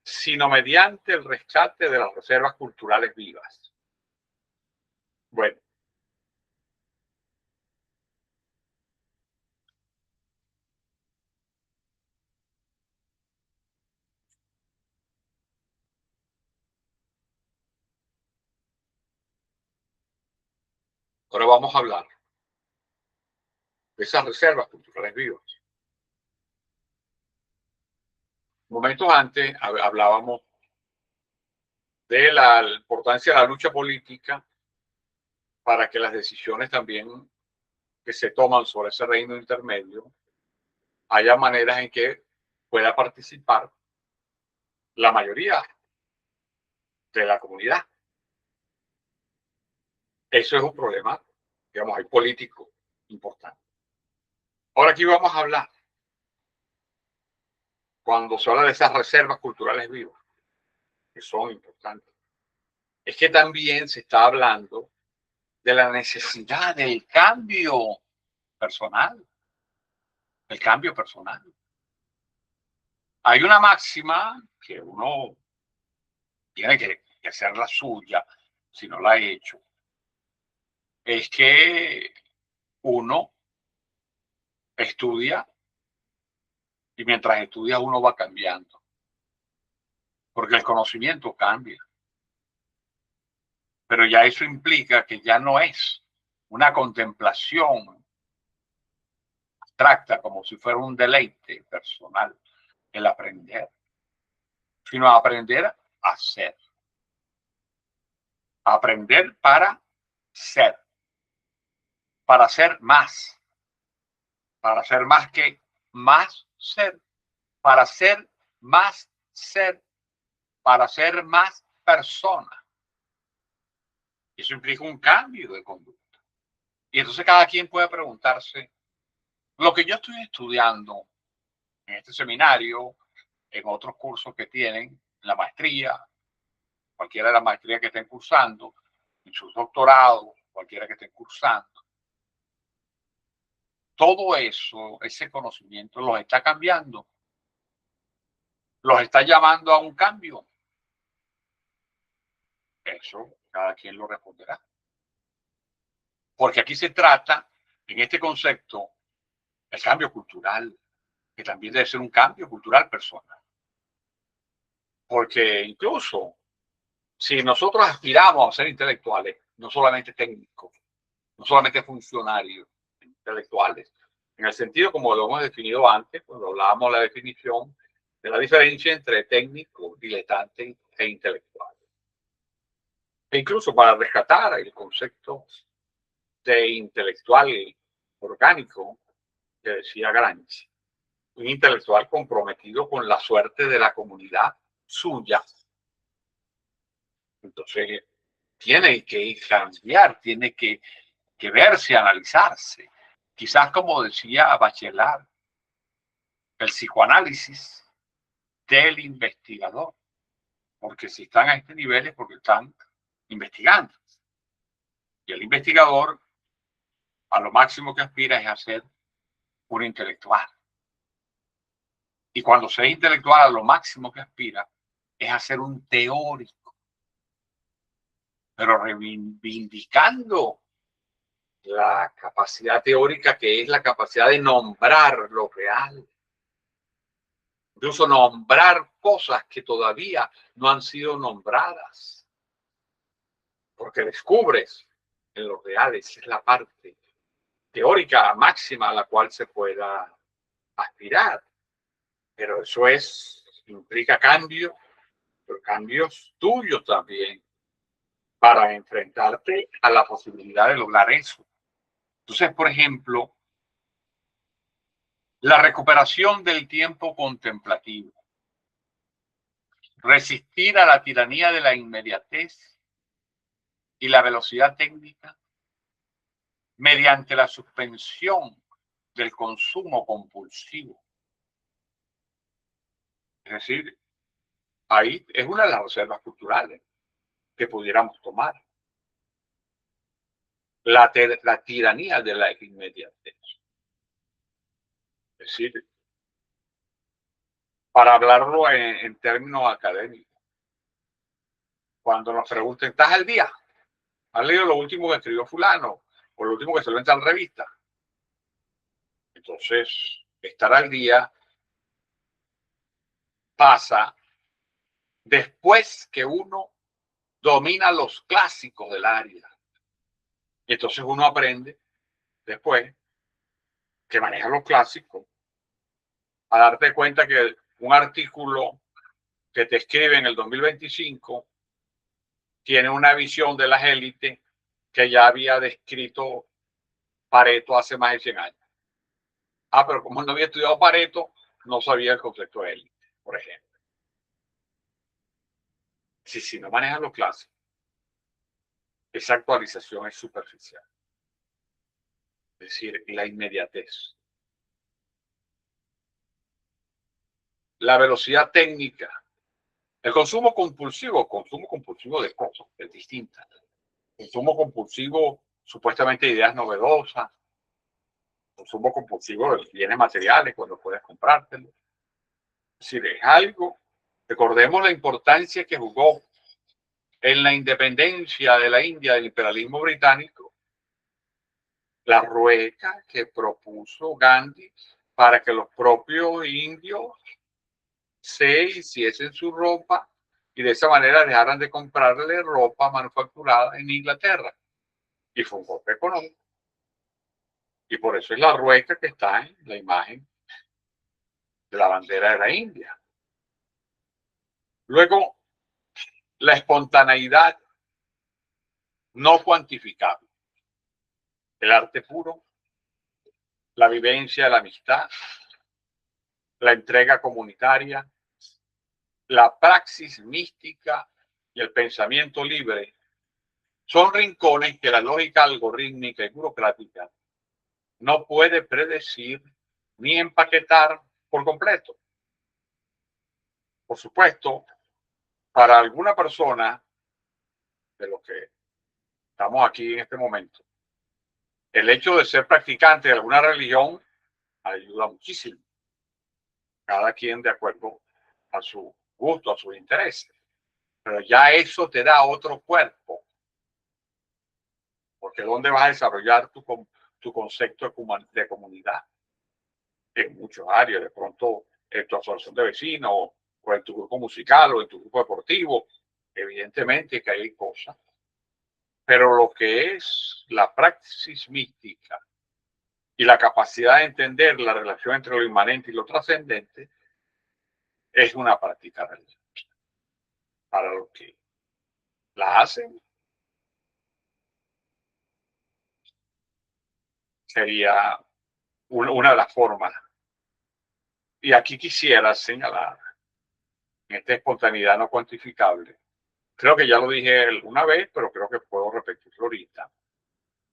sino mediante el rescate de las reservas culturales vivas. Bueno, ahora vamos a hablar de esas reservas culturales vivas. Momentos antes hablábamos de la importancia de la lucha política para que las decisiones también que se toman sobre ese reino intermedio haya maneras en que pueda participar la mayoría de la comunidad. Eso es un problema, digamos, hay político importante. Ahora aquí vamos a hablar, cuando se habla de esas reservas culturales vivas, que son importantes, es que también se está hablando de la necesidad del cambio personal, el cambio personal. Hay una máxima que uno tiene que hacer la suya, si no la ha hecho, es que uno estudia y mientras estudia uno va cambiando, porque el conocimiento cambia. Pero ya eso implica que ya no es una contemplación abstracta como si fuera un deleite personal el aprender, sino aprender a hacer. Aprender para ser que más ser, para ser más ser, para ser más persona. Eso implica un cambio de conducta. Y entonces cada quien puede preguntarse, Lo que yo estoy estudiando en este seminario, en otros cursos que tienen, la maestría, cualquiera de las maestrías que estén cursando, en sus doctorados, cualquiera que estén cursando, todo eso, ese conocimiento los está cambiando, los está llamando a un cambio. Eso cada quien lo responderá. Porque aquí se trata, en este concepto, el cambio cultural, que también debe ser un cambio cultural personal. Porque incluso si nosotros aspiramos a ser intelectuales, no solamente técnicos, no solamente funcionarios intelectuales, en el sentido como lo hemos definido antes, cuando hablábamos de la definición de la diferencia entre técnico, diletante e intelectual. E incluso para rescatar el concepto de intelectual orgánico que decía Gramsci, un intelectual comprometido con la suerte de la comunidad suya. Entonces, tiene que cambiar, tiene que verse, analizarse. Quizás como decía Bachelard, el psicoanálisis del investigador, porque si están a este nivel es porque están investigando. Y el investigador a lo máximo que aspira es a ser un intelectual. Y cuando se es intelectual, a lo máximo que aspira es a ser un teórico, pero reivindicando la capacidad teórica que es la capacidad de nombrar lo real. Incluso nombrar cosas que todavía no han sido nombradas. Porque descubres en lo real, esa es la parte teórica máxima a la cual se pueda aspirar. Pero eso implica cambios, pero cambios tuyos también, para enfrentarte a la posibilidad de lograr eso. Entonces, por ejemplo, la recuperación del tiempo contemplativo, resistir a la tiranía de la inmediatez y la velocidad técnica mediante la suspensión del consumo compulsivo. Es decir, ahí es una de las reservas culturales que pudiéramos tomar. La tiranía de la inmediatez. Es decir, para hablarlo en términos académicos, cuando nos pregunten, ¿estás al día? ¿Has leído lo último que escribió fulano? ¿O lo último que salió en tal revista? Entonces, estar al día pasa después que uno domina los clásicos del área. Y entonces uno aprende después que maneja los clásicos a darte cuenta que un artículo que te escribe en el 2025 tiene una visión de las élites que ya había descrito Pareto hace más de 100 años. Ah, pero como no había estudiado Pareto, no sabía el concepto de élite, por ejemplo. Si no manejas los clásicos, esa actualización es superficial. Es decir, la inmediatez. La velocidad técnica. El consumo compulsivo de cosas, es distinta. Consumo compulsivo, supuestamente ideas novedosas. Consumo compulsivo de bienes materiales cuando puedes comprártelo. Es decir, es algo, recordemos la importancia que jugó en la independencia de la India del imperialismo británico, la rueca que propuso Gandhi para que los propios indios se hiciesen su ropa y de esa manera dejaran de comprarle ropa manufacturada en Inglaterra. Y fue un golpe económico. Y por eso es la rueca que está en la imagen de la bandera de la India. Luego, la espontaneidad no cuantificable. El arte puro, la vivencia, la amistad, la entrega comunitaria, la praxis mística y el pensamiento libre son rincones que la lógica algorítmica y burocrática no puede predecir ni empaquetar por completo. Por supuesto, para alguna persona de los que estamos aquí en este momento, el hecho de ser practicante de alguna religión ayuda muchísimo. Cada quien de acuerdo a su gusto, a sus intereses. Pero ya eso te da otro cuerpo. Porque ¿dónde vas a desarrollar tu concepto de comunidad? En muchas áreas, de pronto en tu asociación de vecinos, o en tu grupo musical, o en tu grupo deportivo. Evidentemente que hay cosas. Pero lo que es la praxis mística y la capacidad de entender la relación entre lo inmanente y lo trascendente es una práctica religiosa. Para los que la hacen, sería una de las formas. Y aquí quisiera señalar, en esta espontaneidad no cuantificable, creo que ya lo dije una vez, pero creo que puedo repetirlo ahorita.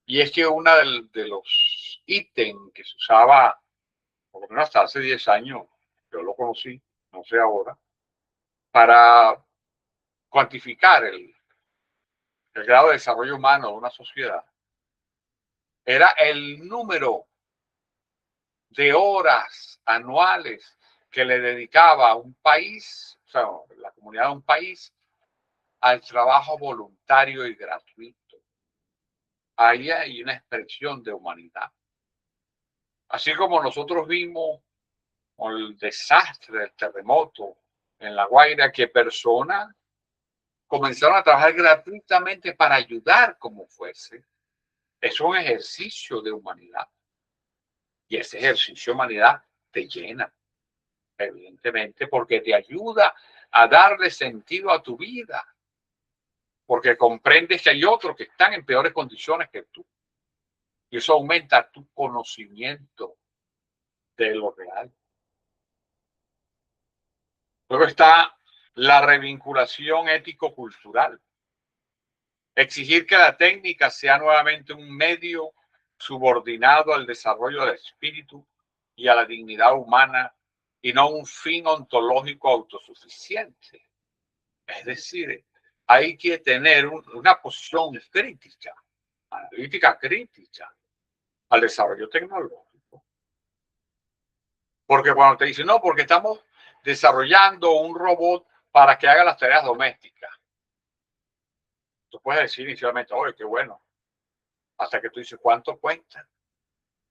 Y es que uno de los ítems que se usaba, por lo menos hasta hace 10 años, yo lo conocí, no sé ahora, para cuantificar el grado de desarrollo humano de una sociedad, era el número de horas anuales que le dedicaba a un país, o sea, la comunidad de un país, al trabajo voluntario y gratuito. Ahí hay una expresión de humanidad. Así como nosotros vimos con el desastre del terremoto en La Guaira, que personas comenzaron a trabajar gratuitamente para ayudar como fuese, es un ejercicio de humanidad. Y ese ejercicio de humanidad te llena, evidentemente, porque te ayuda a darle sentido a tu vida, porque comprendes que hay otros que están en peores condiciones que tú. Y eso aumenta tu conocimiento de lo real. Luego está la revinculación ético-cultural. Exigir que la técnica sea nuevamente un medio subordinado al desarrollo del espíritu y a la dignidad humana y no un fin ontológico autosuficiente. Es decir, hay que tener una posición crítica, analítica crítica al desarrollo tecnológico. Porque cuando te dicen, no, porque estamos desarrollando un robot para que haga las tareas domésticas, tú puedes decir inicialmente, oye, qué bueno, hasta que tú dices, ¿cuánto cuesta?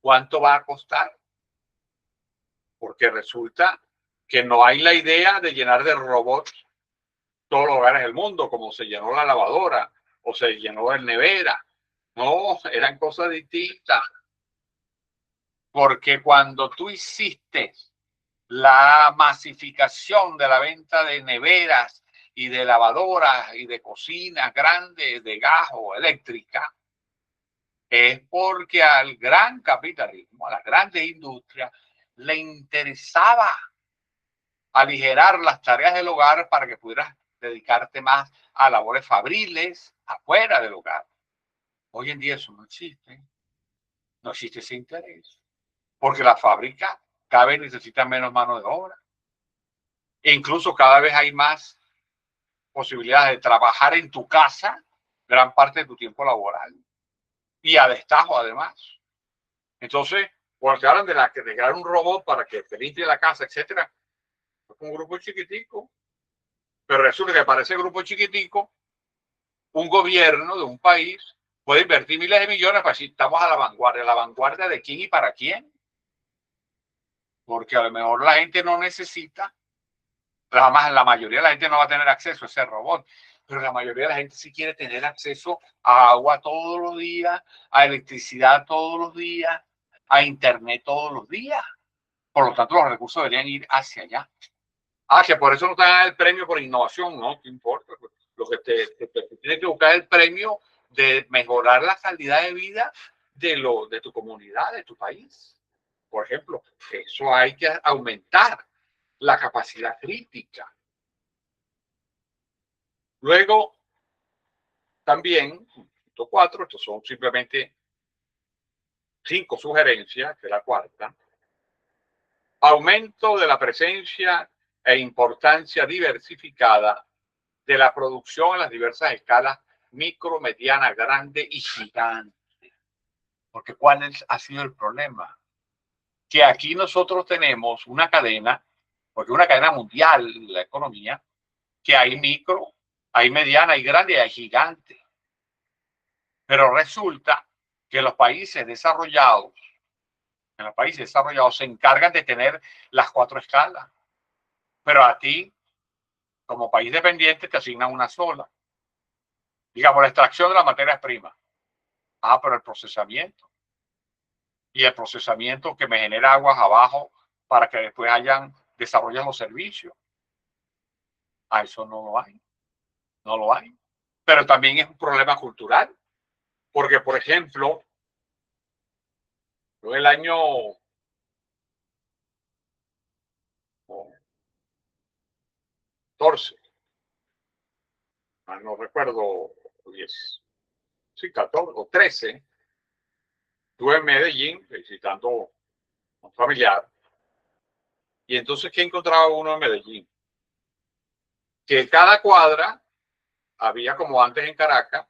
¿Cuánto va a costar? Porque resulta que no hay la idea de llenar de robots todos los hogares del mundo, como se llenó la lavadora o se llenó la nevera. No, eran cosas distintas. Porque cuando tú hiciste la masificación de la venta de neveras y de lavadoras y de cocinas grandes de gas o eléctrica, es porque al gran capitalismo, a las grandes industrias, le interesaba aligerar las tareas del hogar para que pudieras dedicarte más a labores fabriles afuera del hogar. Hoy en día eso no existe. No existe ese interés. Porque la fábrica cada vez necesita menos mano de obra. E incluso cada vez hay más posibilidades de trabajar en tu casa gran parte de tu tiempo laboral. Y a destajo, además. Entonces, cuando te hablan de crear un robot para que te limpie la casa, etcétera, es un grupo chiquitico. Pero resulta que para ese grupo chiquitico, un gobierno de un país puede invertir miles de millones para decir, estamos a la vanguardia. ¿La vanguardia de quién y para quién? Porque a lo mejor la gente no necesita, además la mayoría de la gente no va a tener acceso a ese robot, pero la mayoría de la gente sí quiere tener acceso a agua todos los días, a electricidad todos los días, a internet todos los días. Por lo tanto, los recursos deberían ir hacia allá. Ah, que por eso no te dan el premio por innovación, no te importa. Lo que te tienes que buscar es el premio de mejorar la calidad de vida de tu comunidad, de tu país. Por ejemplo, eso hay que aumentar la capacidad crítica. Luego, también, punto 4, estos son simplemente 5 sugerencias, que es la cuarta. Aumento de la presencia e importancia diversificada de la producción en las diversas escalas micro, mediana, grande y gigante. Porque ¿cuál ha sido el problema? Que aquí nosotros tenemos una cadena, porque es una cadena mundial la economía, que hay micro, hay mediana, hay grande y hay gigante. Pero resulta que los países desarrollados, se encargan de tener las 4 escalas. Pero a ti, como país dependiente, te asignan una sola. Digamos, la extracción de las materias primas. Ah, pero el procesamiento. Y el procesamiento que me genera aguas abajo para que después desarrollen los servicios. A eso no lo hay. No lo hay. Pero también es un problema cultural. Porque, por ejemplo, yo el año 14, no recuerdo, 10, sí, 14 o 13, estuve en Medellín visitando a un familiar. Y entonces, ¿qué encontraba uno en Medellín? Que cada cuadra había, como antes en Caracas,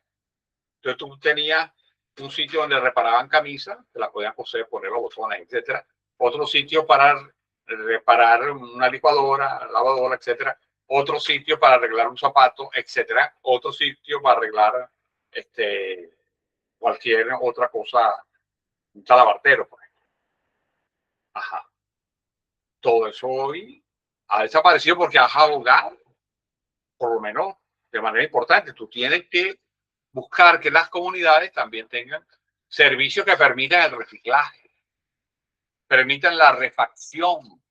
entonces tú tenías un sitio donde reparaban camisas, te la podían coser, poner los botones, etcétera. Otro sitio para reparar una licuadora, lavadora, etcétera. Otro sitio para arreglar un zapato, etcétera. Otro sitio para arreglar cualquier otra cosa, un talabartero, por ejemplo. Ajá. Todo eso hoy ha desaparecido porque has abogado, por lo menos de manera importante. Tú tienes que buscar que las comunidades también tengan servicios que permitan el reciclaje, permitan la refacción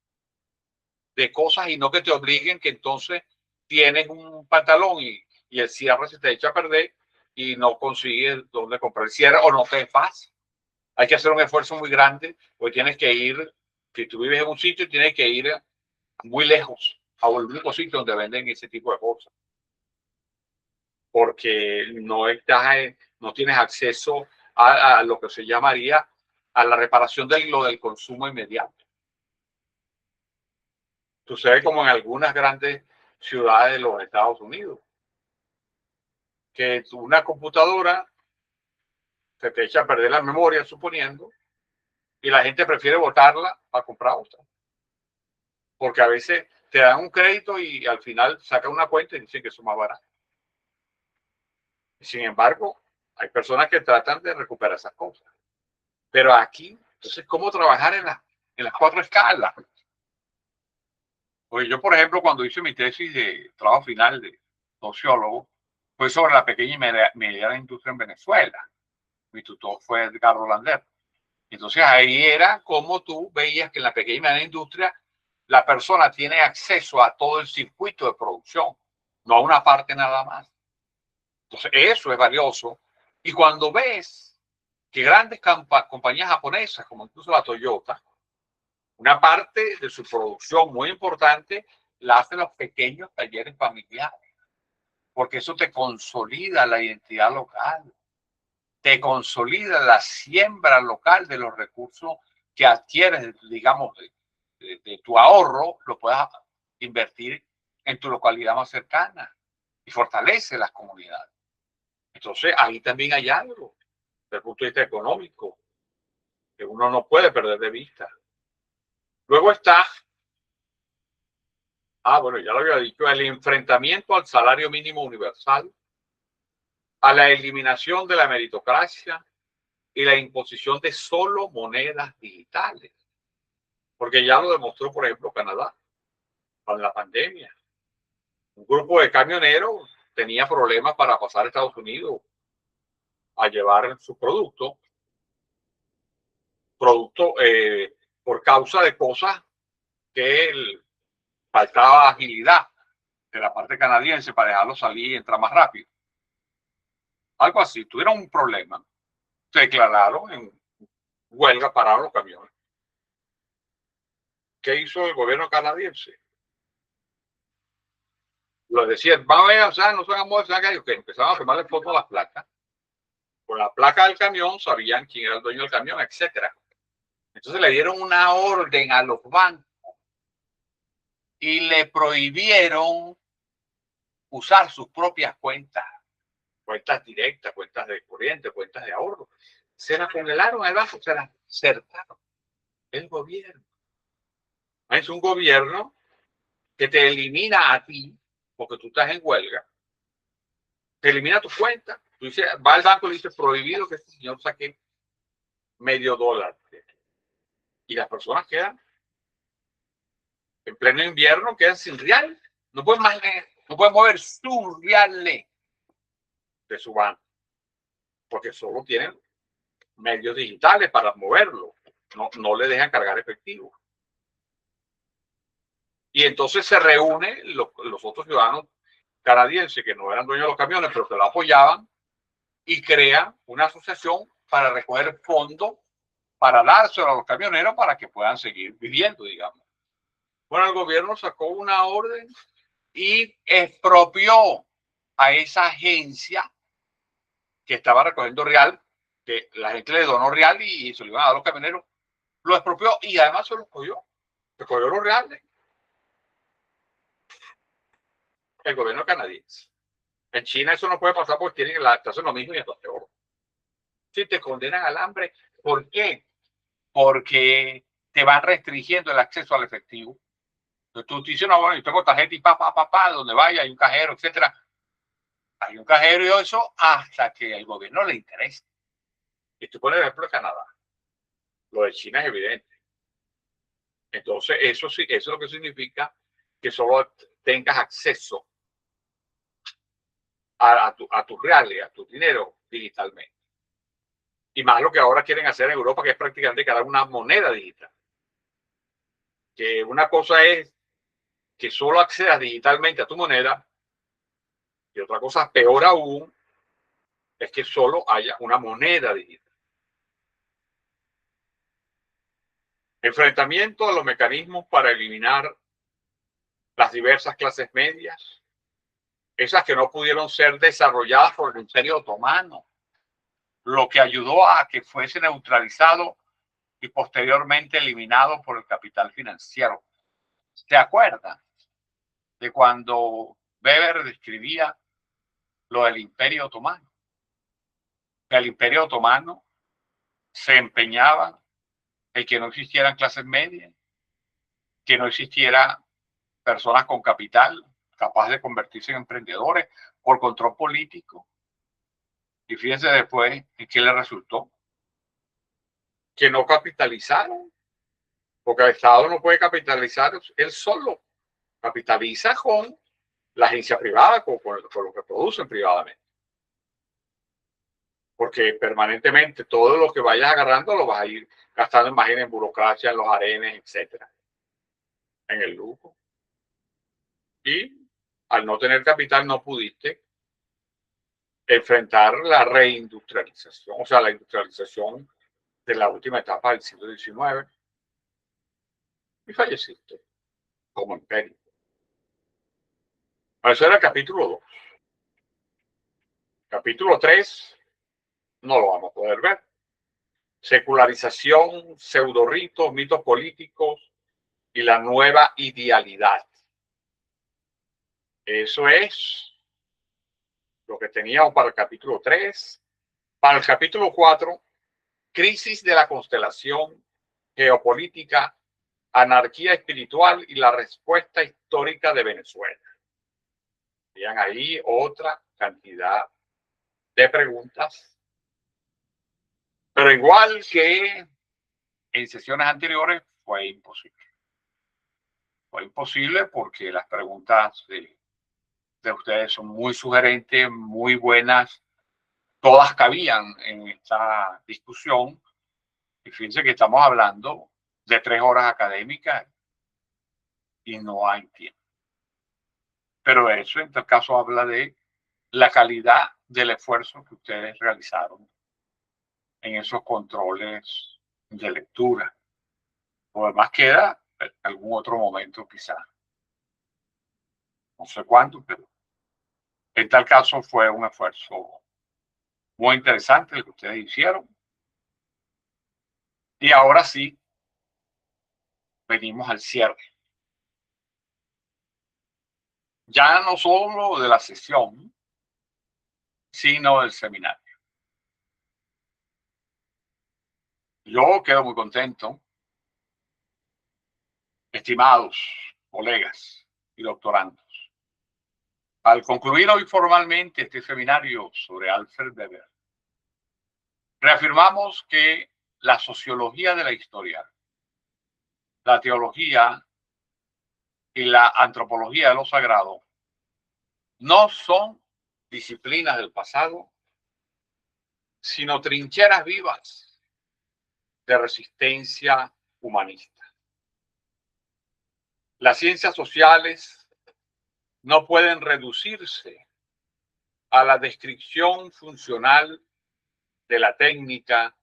de cosas y no que te obliguen que entonces tienes un pantalón y el cierre se te echa a perder y no consigues dónde comprar el cierre o no te es fácil. Hay que hacer un esfuerzo muy grande, porque tienes que ir, si tú vives en un sitio, tienes que ir muy lejos a un único sitio donde venden ese tipo de cosas, porque no tienes acceso a lo que se llamaría a la reparación de lo del consumo inmediato. Sucede como en algunas grandes ciudades de los Estados Unidos, que una computadora se te echa a perder la memoria, suponiendo, y la gente prefiere botarla para comprar otra. Porque a veces te dan un crédito y al final sacan una cuenta y dicen que eso es más barato. Sin embargo, hay personas que tratan de recuperar esas cosas. Pero aquí, entonces, ¿cómo trabajar en las 4 escalas? Pues yo, por ejemplo, cuando hice mi tesis de trabajo final de sociólogo, fue sobre la pequeña y mediana industria en Venezuela. Mi tutor fue Edgardo Lander. Entonces ahí era como tú veías que en la pequeña y mediana industria la persona tiene acceso a todo el circuito de producción, no a una parte nada más. Entonces eso es valioso. Y cuando ves que grandes compañías japonesas, como incluso la Toyota, una parte de su producción muy importante la hacen los pequeños talleres familiares, porque eso te consolida la identidad local, te consolida la siembra local de los recursos que adquieres, digamos, de tu ahorro, lo puedas invertir en tu localidad más cercana y fortalece las comunidades. Entonces, ahí también hay algo, desde el punto de vista económico, que uno no puede perder de vista. Luego está, bueno, ya lo había dicho, el enfrentamiento al salario mínimo universal, a la eliminación de la meritocracia y la imposición de solo monedas digitales. Porque ya lo demostró, por ejemplo, Canadá, con la pandemia. Un grupo de camioneros tenía problemas para pasar a Estados Unidos a llevar su producto por causa de cosas que faltaba agilidad de la parte canadiense para dejarlo salir y entrar más rápido. Algo así, tuvieron un problema, se declararon en huelga, pararon los camiones. ¿Qué hizo el gobierno canadiense? Lo decían, va a ver, o sea, no se hagan modos, que empezaban a tomarle fotos a las placas Con la placa del camión sabían quién era el dueño del camión, etcétera. Entonces le dieron una orden a los bancos y le prohibieron usar sus propias cuentas, cuentas directas, cuentas de corriente, cuentas de ahorro. Se las congelaron al banco, se las cerraron. El gobierno. Es un gobierno que te elimina a ti, porque tú estás en huelga, te elimina tu cuenta. Tú dices, va al banco y le dice, prohibido que este señor saque $0.50. Y las personas quedan en pleno invierno, quedan sin real. No pueden, más, no pueden mover sus reales de su banco, porque solo tienen medios digitales para moverlo. No le dejan cargar efectivo. Y entonces se reúnen los otros ciudadanos canadienses que no eran dueños de los camiones, pero que lo apoyaban, y crean una asociación para recoger fondos para dárselo a los camioneros para que puedan seguir viviendo, digamos. Bueno, el gobierno sacó una orden y expropió a esa agencia que estaba recogiendo real, que la gente le donó real y se lo iban a dar a los camioneros, lo expropió y además se cogió los reales. El gobierno canadiense. En China eso no puede pasar porque tienen la hacen lo mismo y es peor. Si te condenan al hambre, ¿por qué? Porque te van restringiendo el acceso al efectivo. Entonces tú dices, no, bueno, yo tengo tarjeta y donde vaya, hay un cajero, etcétera. Hay un cajero y eso hasta que el gobierno le interese. Y tú pones el ejemplo de Canadá. Lo de China es evidente. Entonces, eso sí, eso es lo que significa que solo tengas acceso a tus reales, a tu dinero digitalmente. Y más lo que ahora quieren hacer en Europa, que es prácticamente crear una moneda digital. Que una cosa es que solo accedas digitalmente a tu moneda y otra cosa peor aún es que solo haya una moneda digital. Enfrentamiento a los mecanismos para eliminar las diversas clases medias, esas que no pudieron ser desarrolladas por el Imperio Otomano, lo que ayudó a que fuese neutralizado y posteriormente eliminado por el capital financiero. ¿Se acuerdan de cuando Weber describía lo del Imperio Otomano? Que el Imperio Otomano se empeñaba en que no existieran clases medias, que no existiera personas con capital capaces de convertirse en emprendedores por control político. Y fíjense después en qué le resultó. Que no capitalizaron, porque el Estado no puede capitalizar él solo. Capitaliza con la agencia privada, con lo que producen privadamente. Porque permanentemente todo lo que vayas agarrando lo vas a ir gastando en burocracia, en los arenes, etcétera, en el lujo. Y al no tener capital no pudiste enfrentar la reindustrialización, o sea, la industrialización de la última etapa del siglo XIX, y falleciste como imperio. Eso era el capítulo 2. Capítulo 3 no lo vamos a poder ver. Secularización, pseudorritos, mitos políticos y la nueva idealidad. Eso es lo que teníamos para el capítulo 3. Para el capítulo 4, crisis de la constelación geopolítica, anarquía espiritual y la respuesta histórica de Venezuela. Vean ahí otra cantidad de preguntas. Pero igual que en sesiones anteriores, fue imposible. Fue imposible porque las preguntas de ustedes son muy sugerentes, muy buenas. Todas cabían en esta discusión. Y fíjense que estamos hablando de 3 horas académicas y no hay tiempo. Pero eso en tal caso habla de la calidad del esfuerzo que ustedes realizaron en esos controles de lectura. Lo demás queda en algún otro momento quizá. No sé cuándo, pero en tal caso fue un esfuerzo Muy interesante lo que ustedes hicieron. Y ahora sí, venimos al cierre. Ya no solo de la sesión, sino del seminario. Yo quedo muy contento, estimados colegas y doctorandos. Al concluir hoy formalmente este seminario sobre Alfred Weber, reafirmamos que la sociología de la historia, la teología y la antropología de lo sagrado no son disciplinas del pasado, sino trincheras vivas de resistencia humanista. Las ciencias sociales no pueden reducirse a la descripción funcional de la técnica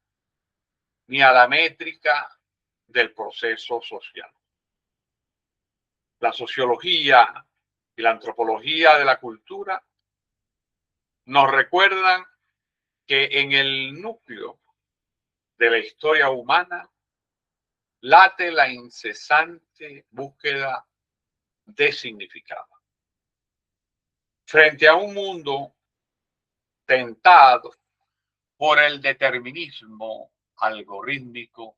ni a la métrica del proceso social. La sociología y la antropología de la cultura nos recuerdan que en el núcleo de la historia humana late la incesante búsqueda de significado. Frente a un mundo tentado por el determinismo algorítmico,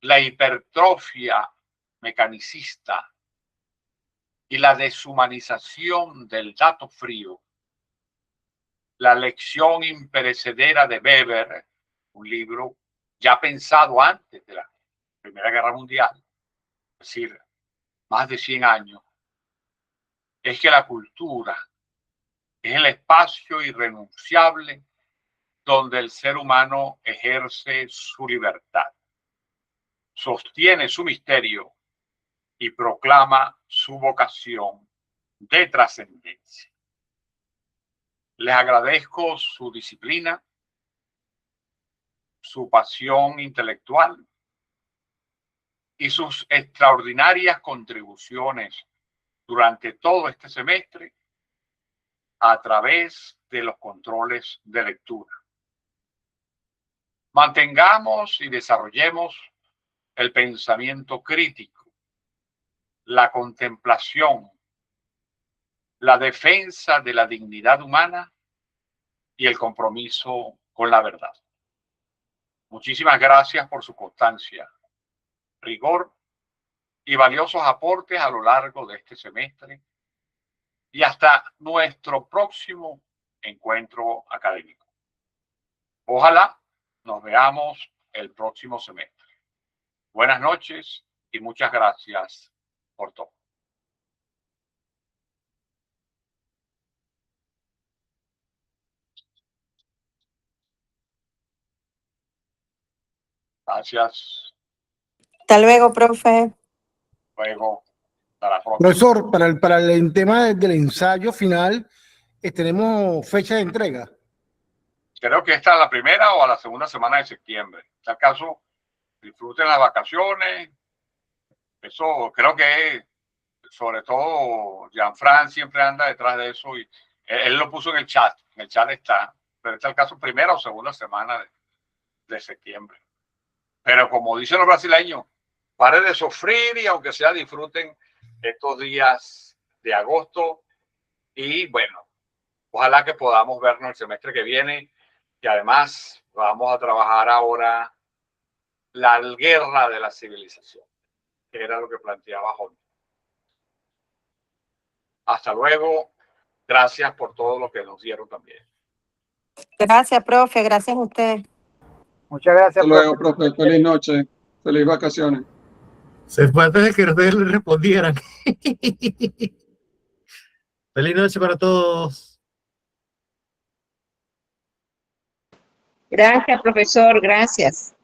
la hipertrofia mecanicista y la deshumanización del dato frío, la lección imperecedera de Weber, un libro ya pensado antes de la Primera Guerra Mundial, es decir, más de 100 años, es que la cultura es el espacio irrenunciable donde el ser humano ejerce su libertad, sostiene su misterio y proclama su vocación de trascendencia. Les agradezco su disciplina, su pasión intelectual y sus extraordinarias contribuciones durante todo este semestre a través de los controles de lectura. Mantengamos y desarrollemos el pensamiento crítico, la contemplación, la defensa de la dignidad humana y el compromiso con la verdad. Muchísimas gracias por su constancia, rigor y valiosos aportes a lo largo de este semestre y hasta nuestro próximo encuentro académico. Ojalá nos veamos el próximo semestre. Buenas noches y muchas gracias por todo. Gracias. Hasta luego, profe. Luego, hasta la próxima. Profesor, para el tema del ensayo final, tenemos fecha de entrega. Creo que esta es la primera o a la segunda semana de septiembre. En tal caso, disfruten las vacaciones. Eso creo que sobre todo Jean-Fran siempre anda detrás de eso y él lo puso en el chat. En el chat está, pero este es el caso primera o segunda semana de septiembre. Pero como dicen los brasileños, pare de sufrir y aunque sea disfruten estos días de agosto y bueno, ojalá que podamos vernos el semestre que viene y además vamos a trabajar ahora la guerra de la civilización, que era lo que planteaba Jorge. Hasta luego. Gracias por todo lo que nos dieron también. Gracias, profe. Gracias a usted. Muchas gracias, Hasta luego, profe. Feliz noche. Feliz vacaciones. Se fue antes de que ustedes le respondieran. Feliz noche para todos. Gracias, profesor. Gracias.